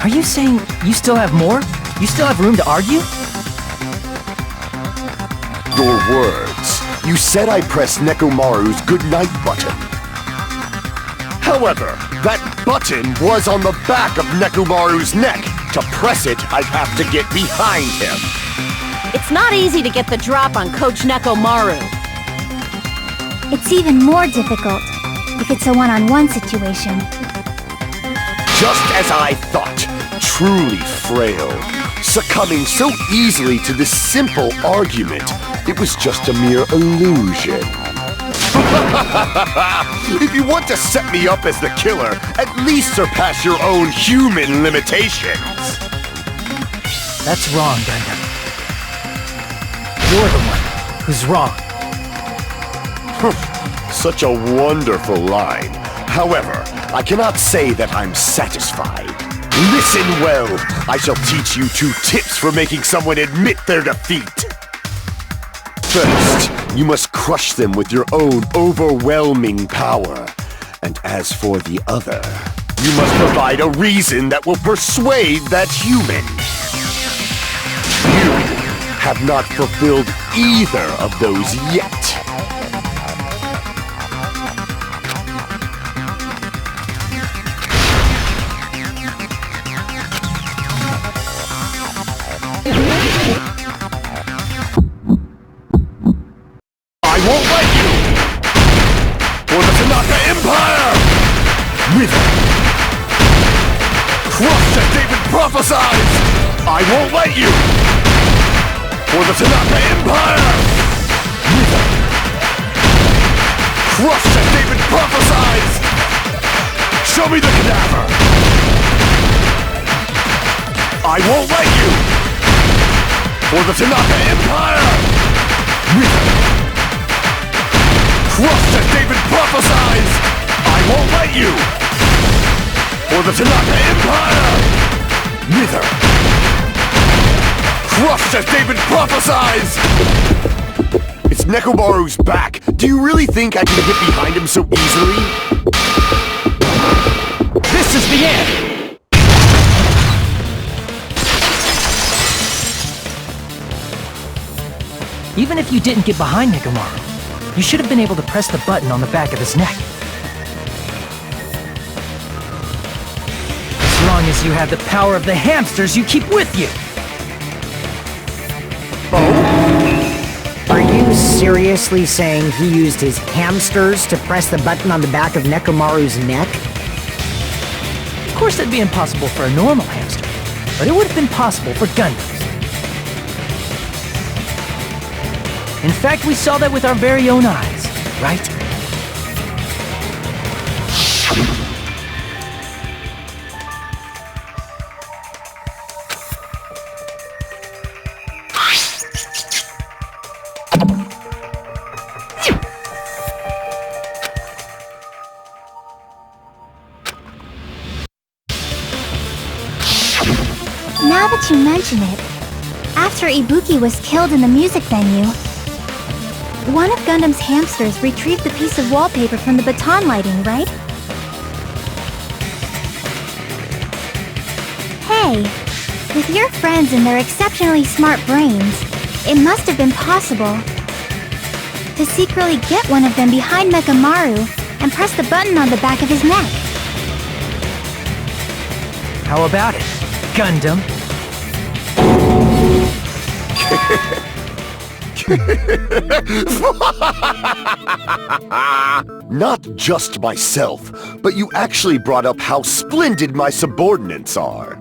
G: Are you saying you still have more? You still have room to argue?
H: Your words. You said I pressed Nekomaru's goodnight button. However, that button was on the back of Nekomaru's neck. To press it, I'd have to get behind him.
C: It's not easy to get the drop on Coach Nekomaru.
B: It's even more difficult if it's a one-on-one situation.
H: Just as I thought, truly frail. Succumbing so easily to this simple argument, it was just a mere illusion. If you want to set me up as the killer, at least surpass your own human limitations.
G: That's wrong, Gundam. You're the one who's wrong.
H: Such a wonderful line. However, I cannot say that I'm satisfied. Listen well. I shall teach you 2 tips for making someone admit their defeat. First, you must crush them with your own overwhelming power. And as for the other, you must provide a reason that will persuade that human. You have not fulfilled either of those yet. I won't let you! For the Tanaka Empire! Wither! Crush as David prophesies! I won't let you! For the Tanaka Empire! Wither! Crush as David prophesies! Show me the cadaver! I won't let you! For the Tanaka Empire! Wither! Crushed as David prophesies! I won't let you! For the Tanaka Empire! Wither! Crushed as David prophesies! It's Nekomaru's back! Do you really think I can get behind him so easily?
G: This is the end! Even if you didn't get behind Nekomaru, you should have been able to press the button on the back of his neck. As long as you have the power of the hamsters you keep with you!
E: Are you seriously saying he used his hamsters to press the button on the back of Nekomaru's neck?
G: Of course that'd be impossible for a normal hamster, but it would have been possible for Gundams. In fact, we saw that with our very own eyes, right?
B: Now that you mention it, after Ibuki was killed in the music venue, one of Gundam's hamsters retrieved the piece of wallpaper from the baton lighting, right? Hey, with your friends and their exceptionally smart brains, it must have been possible to secretly get one of them behind Nekomaru and press the button on the back of his neck.
G: How about it, Gundam?
H: Not just myself, but you actually brought up how splendid my subordinates are.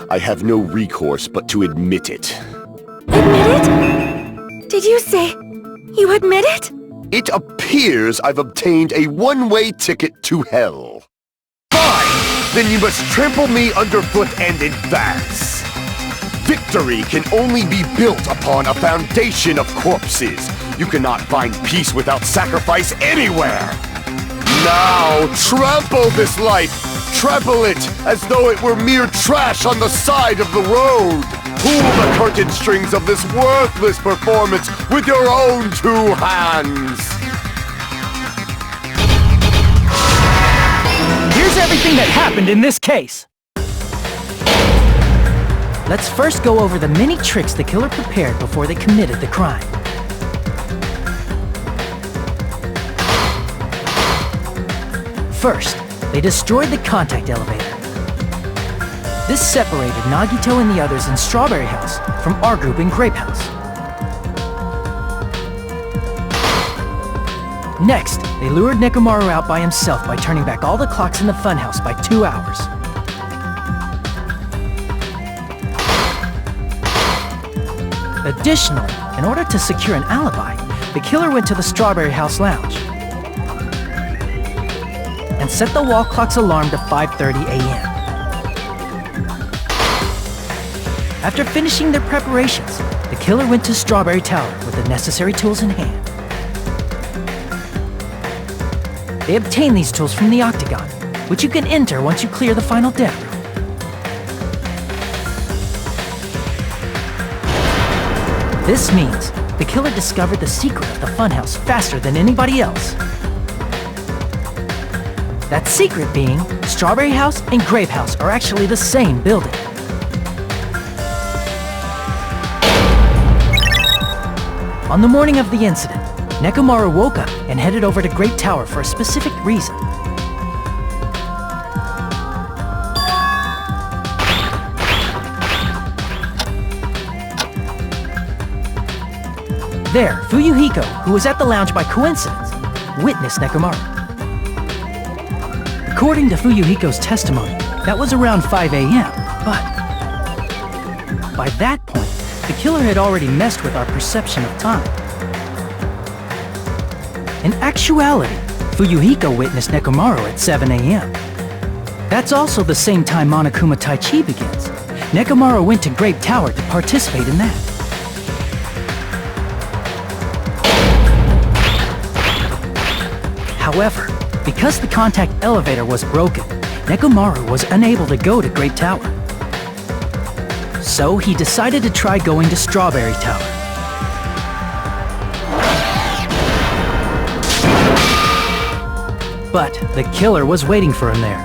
H: I have no recourse but to admit it.
D: Admit it? Did you say you admit it?
H: It appears I've obtained a one-way ticket to hell. Fine! Then you must trample me underfoot and advance. Victory can only be built upon a foundation of corpses. You cannot find peace without sacrifice anywhere. Now, trample this life. Trample it as though it were mere trash on the side of the road. Pull the curtain strings of this worthless performance with your own 2 hands.
G: Here's everything that happened in this case. Let's first go over the many tricks the killer prepared before they committed the crime. First, they destroyed the contact elevator. This separated Nagito and the others in Strawberry House from our group in Grape House. Next, they lured Nekomaru out by himself by turning back all the clocks in the funhouse by 2 hours. Additionally, in order to secure an alibi, the killer went to the Strawberry House lounge and set the wall clock's alarm to 5:30 a.m. After finishing their preparations, the killer went to Strawberry Tower with the necessary tools in hand. They obtained these tools from the Octagon, which you can enter once you clear the final dead room. This means the killer discovered the secret of the funhouse faster than anybody else. That secret being, Strawberry House and Grape House are actually the same building. On the morning of the incident, Nekomaru woke up and headed over to Grape Tower for a specific reason. There, Fuyuhiko, who was at the lounge by coincidence, witnessed Nekomaru. According to Fuyuhiko's testimony, that was around 5 a.m., but by that point, the killer had already messed with our perception of time. In actuality, Fuyuhiko witnessed Nekomaru at 7 a.m. That's also the same time Monokuma Taichi begins. Nekomaru went to Grape Tower to participate in that. However, because the contact elevator was broken, Nekomaru was unable to go to Grape Tower. So he decided to try going to Strawberry Tower. But the killer was waiting for him there.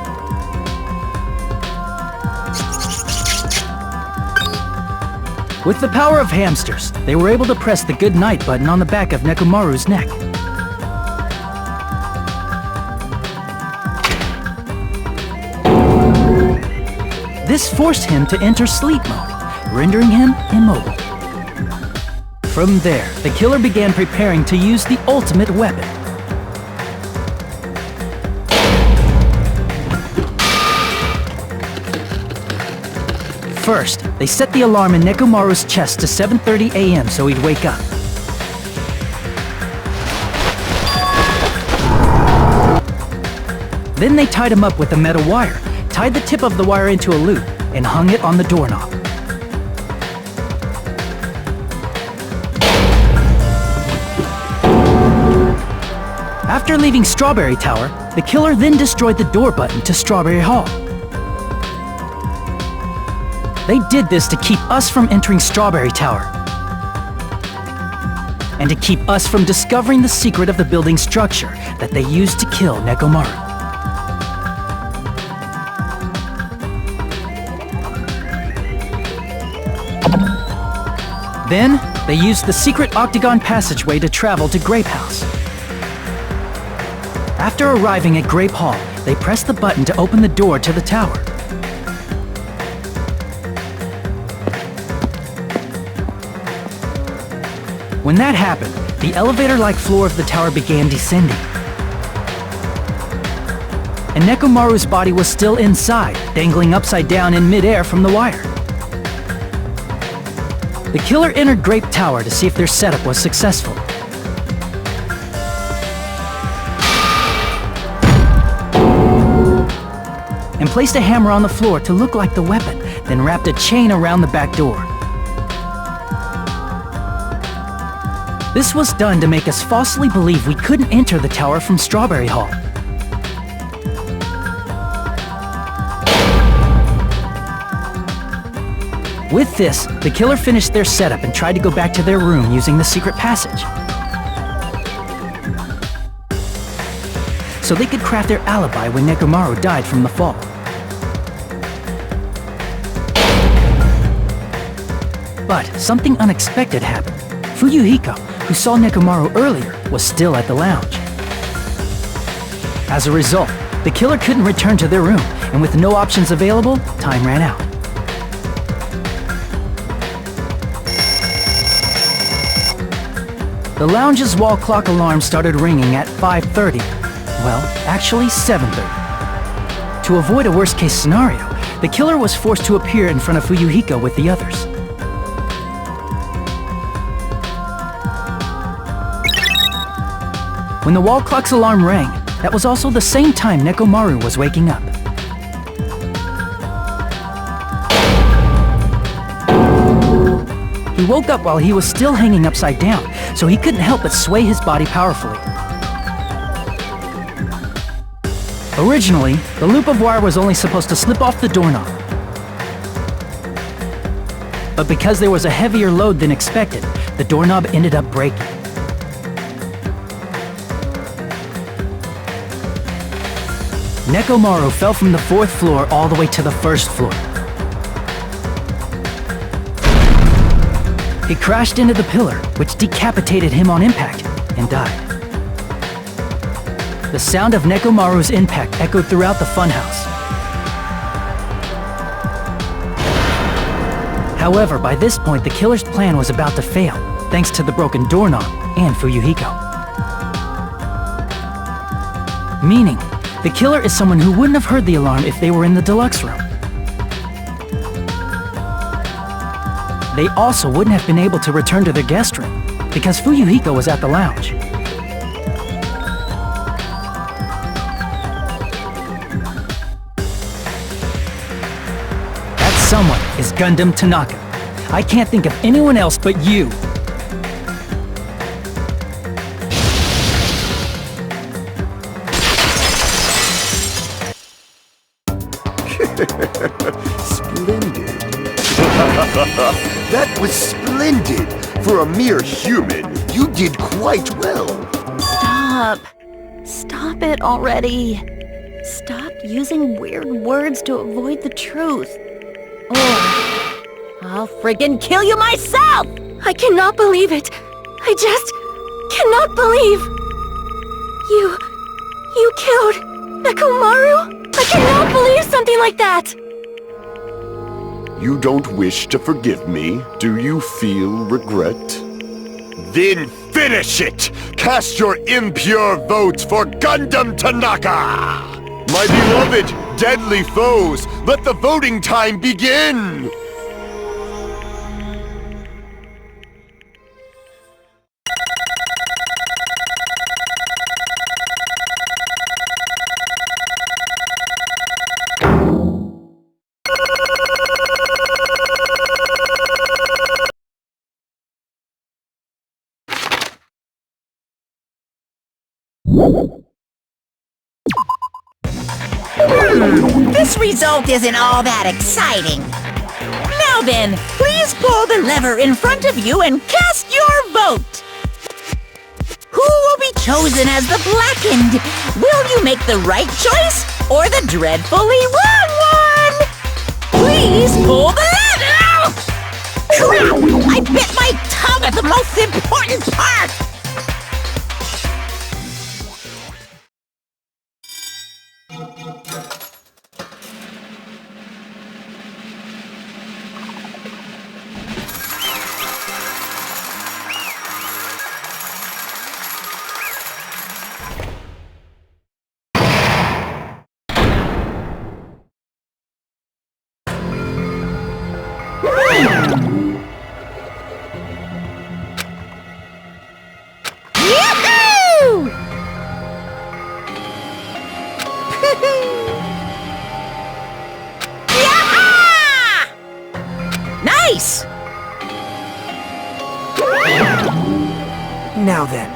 G: With the power of hamsters, they were able to press the good night button on the back of Nekomaru's neck. This forced him to enter sleep mode, rendering him immobile. From there, the killer began preparing to use the ultimate weapon. First, they set the alarm in Nekomaru's chest to 7:30 a.m. so he'd wake up. Then they tied him up with a metal wire, tied the tip of the wire into a loop, and hung it on the doorknob. After leaving Strawberry Tower, the killer then destroyed the door button to Strawberry Hall. They did this to keep us from entering Strawberry Tower, and to keep us from discovering the secret of the building structure that they used to kill Nekomaru. Then, they used the secret octagon passageway to travel to Grape House. After arriving at Grape Hall, they pressed the button to open the door to the tower. When that happened, the elevator-like floor of the tower began descending. And Nekomaru's body was still inside, dangling upside down in midair from the wire. The killer entered Grape Tower to see if their setup was successful. And placed a hammer on the floor to look like the weapon, then wrapped a chain around the back door. This was done to make us falsely believe we couldn't enter the tower from Strawberry Hall. With this, the killer finished their setup and tried to go back to their room using the secret passage, so they could craft their alibi when Nekomaru died from the fall. But something unexpected happened. Fuyuhiko, who saw Nekomaru earlier, was still at the lounge. As a result, the killer couldn't return to their room, and with no options available, time ran out. The lounge's wall clock alarm started ringing at 5:30. Well, actually 7:30. To avoid a worst-case scenario, the killer was forced to appear in front of Fuyuhiko with the others. When the wall clock's alarm rang, that was also the same time Nekomaru was waking up.
K: He woke up while he was still hanging upside down, so he couldn't help but sway his body powerfully. Originally, the loop of wire was only supposed to slip off the doorknob. But because there was a heavier load than expected, the doorknob ended up breaking. Nekomaru fell from the 4th floor all the way to the 1st floor. He crashed into the pillar, which decapitated him on impact, and died. The sound of Nekomaru's impact echoed throughout the funhouse. However, by this point, the killer's plan was about to fail, thanks to the broken doorknob and Fuyuhiko. Meaning, the killer is someone who wouldn't have heard the alarm if they were in the deluxe room. They also wouldn't have been able to return to their guest room, because Fuyuhiko was at the lounge. That someone is Gundham Tanaka. I can't think of anyone else but you.
H: Splendid. That was splendid! For a mere human, you did quite well.
C: Stop. Stop it already. Stop using weird words to avoid the truth. Or I'll friggin' kill you myself!
D: I cannot believe it. I just cannot believe. You killed Nekomaru? I cannot believe something like that!
H: You don't wish to forgive me? Do you feel regret? Then finish it! Cast your impure votes for Gundham Tanaka! My beloved, deadly foes, let the voting time begin!
A: This result isn't all that exciting. Now then, please pull the lever in front of you and cast your vote. Who will be chosen as the blackened? Will you make the right choice or the dreadfully wrong one? Please pull the lever! Crap! I bit my tongue at the most important part! Nice!
I: Now then.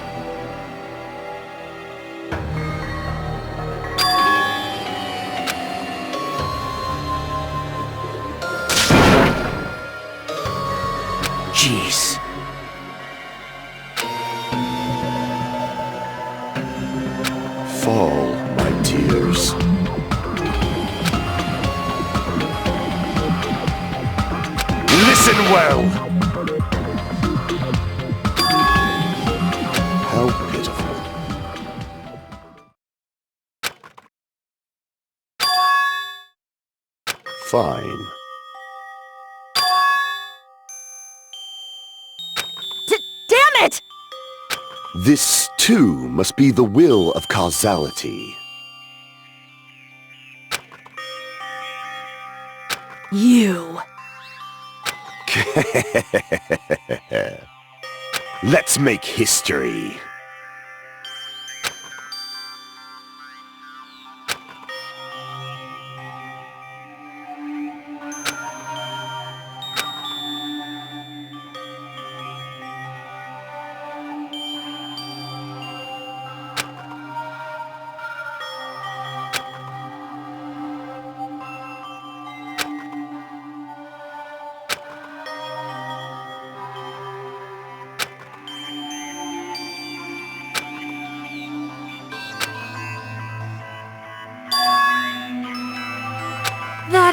I: Jeez.
H: Fall, my tears. Listen well! How pitiful. Fine.
C: Damn it!
H: This, too, must be the will of causality.
C: You.
H: Let's make history.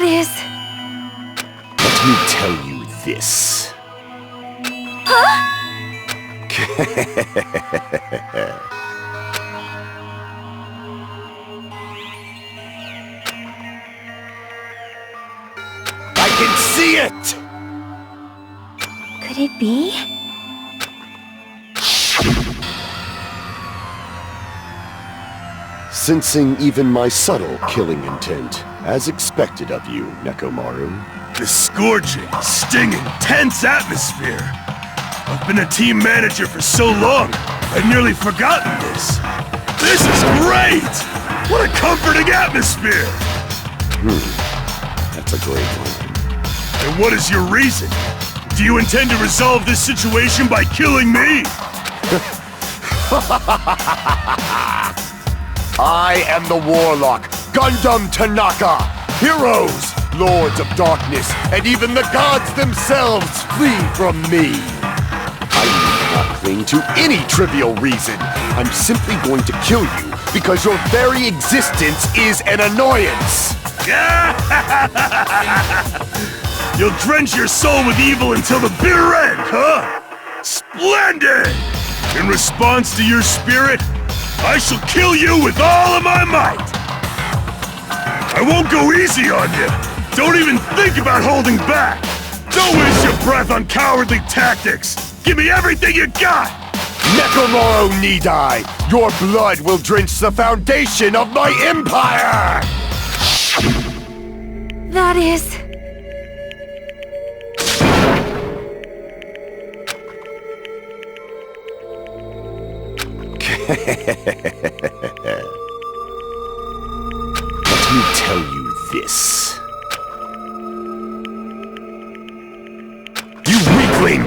D: That is...
H: Let me tell you this.
D: Huh?
H: I can see it!
B: Could it be?
H: Sensing even my subtle killing intent, as expected of you, Nekomaru.
L: The scorching, stinging, tense atmosphere. I've been a team manager for so long, I'd nearly forgotten this. This is great! What a comforting atmosphere!
H: That's a great one.
L: And what is your reason? Do you intend to resolve this situation by killing me?
H: I am the Warlock, Gundham Tanaka! Heroes, Lords of Darkness, and even the gods themselves flee from me! I need not cling to any trivial reason. I'm simply going to kill you because your very existence is an annoyance!
L: You'll drench your soul with evil until the bitter end, huh? Splendid! In response to your spirit, I shall kill you with all of my might! I won't go easy on you! Don't even think about holding back! Don't waste your breath on cowardly tactics! Give me everything you got!
H: Nekomaru Nidai, your blood will drench the foundation of my empire!
D: That is...
H: Let me tell you this. You weakling!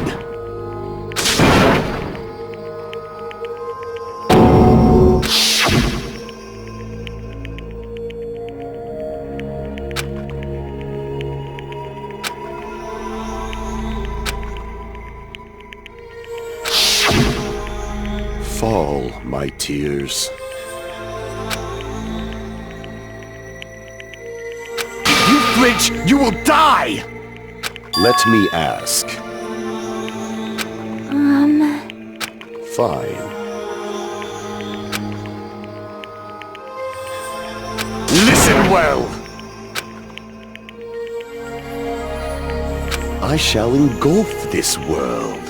H: Fall, my tears. If you flinch, you will die! Let me ask. Fine. Listen well! I shall engulf this world.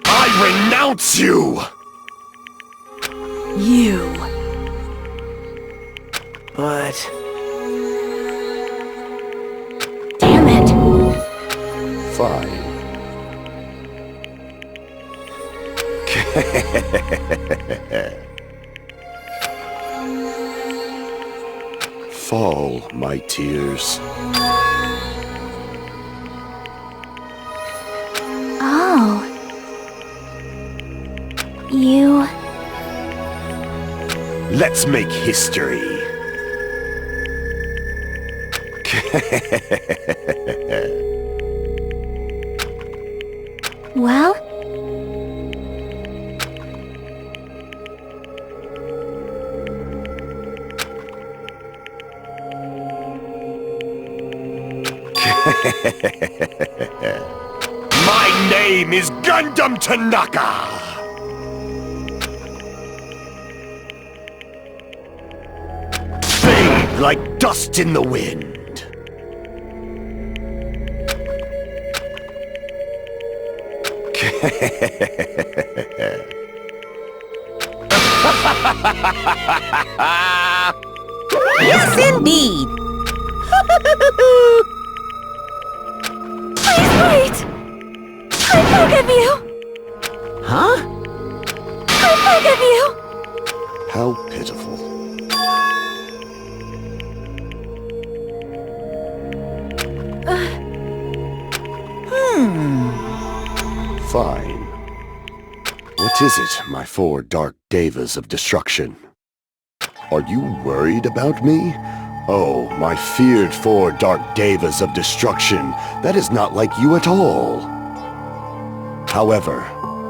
H: I renounce you!
C: You.
I: But...
C: Damn it!
H: Fine. Fall, my tears.
B: Oh. You...
H: Let's make history.
B: Well?
H: My name is Gundham Tanaka! Fade like dust in the wind.
A: Yes, indeed!
D: Please wait! I beg of you!
A: Huh?
D: I beg of you!
H: How pitiful. Fine. What is it, my four dark devas of destruction? Are you worried about me? Oh, my feared four dark devas of destruction, that is not like you at all. However,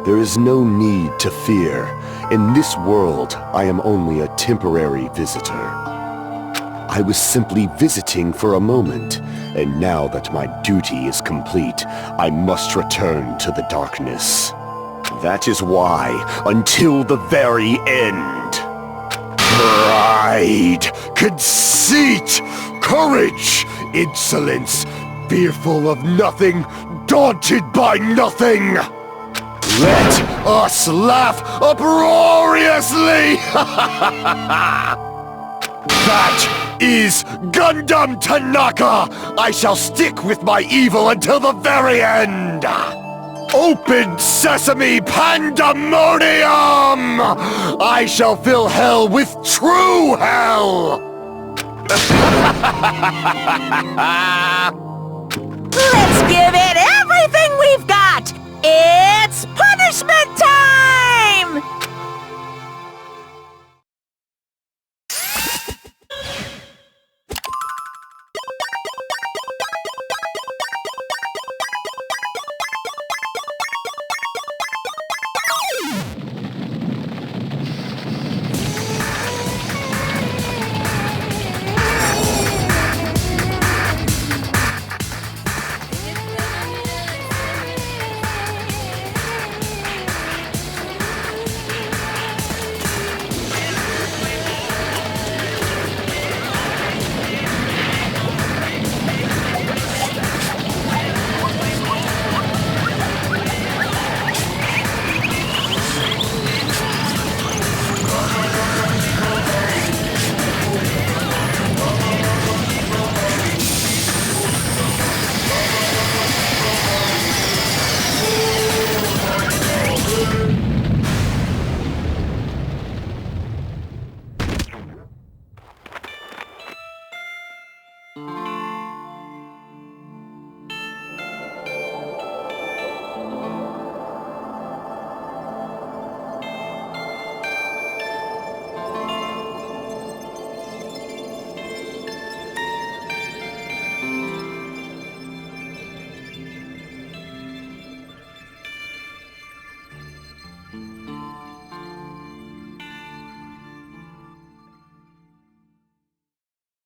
H: there is no need to fear. In this world, I am only a temporary visitor. I was simply visiting for a moment, and now that my duty is complete, I must return to the darkness. That is why, until the very end, pride, conceit, courage, insolence, fearful of nothing, daunted by nothing. Let us laugh uproariously! That is Gundham Tanaka! I shall stick with my evil until the very end! Open sesame pandemonium! I shall fill hell with true hell!
A: Let's give it everything we've got! It's punishment time!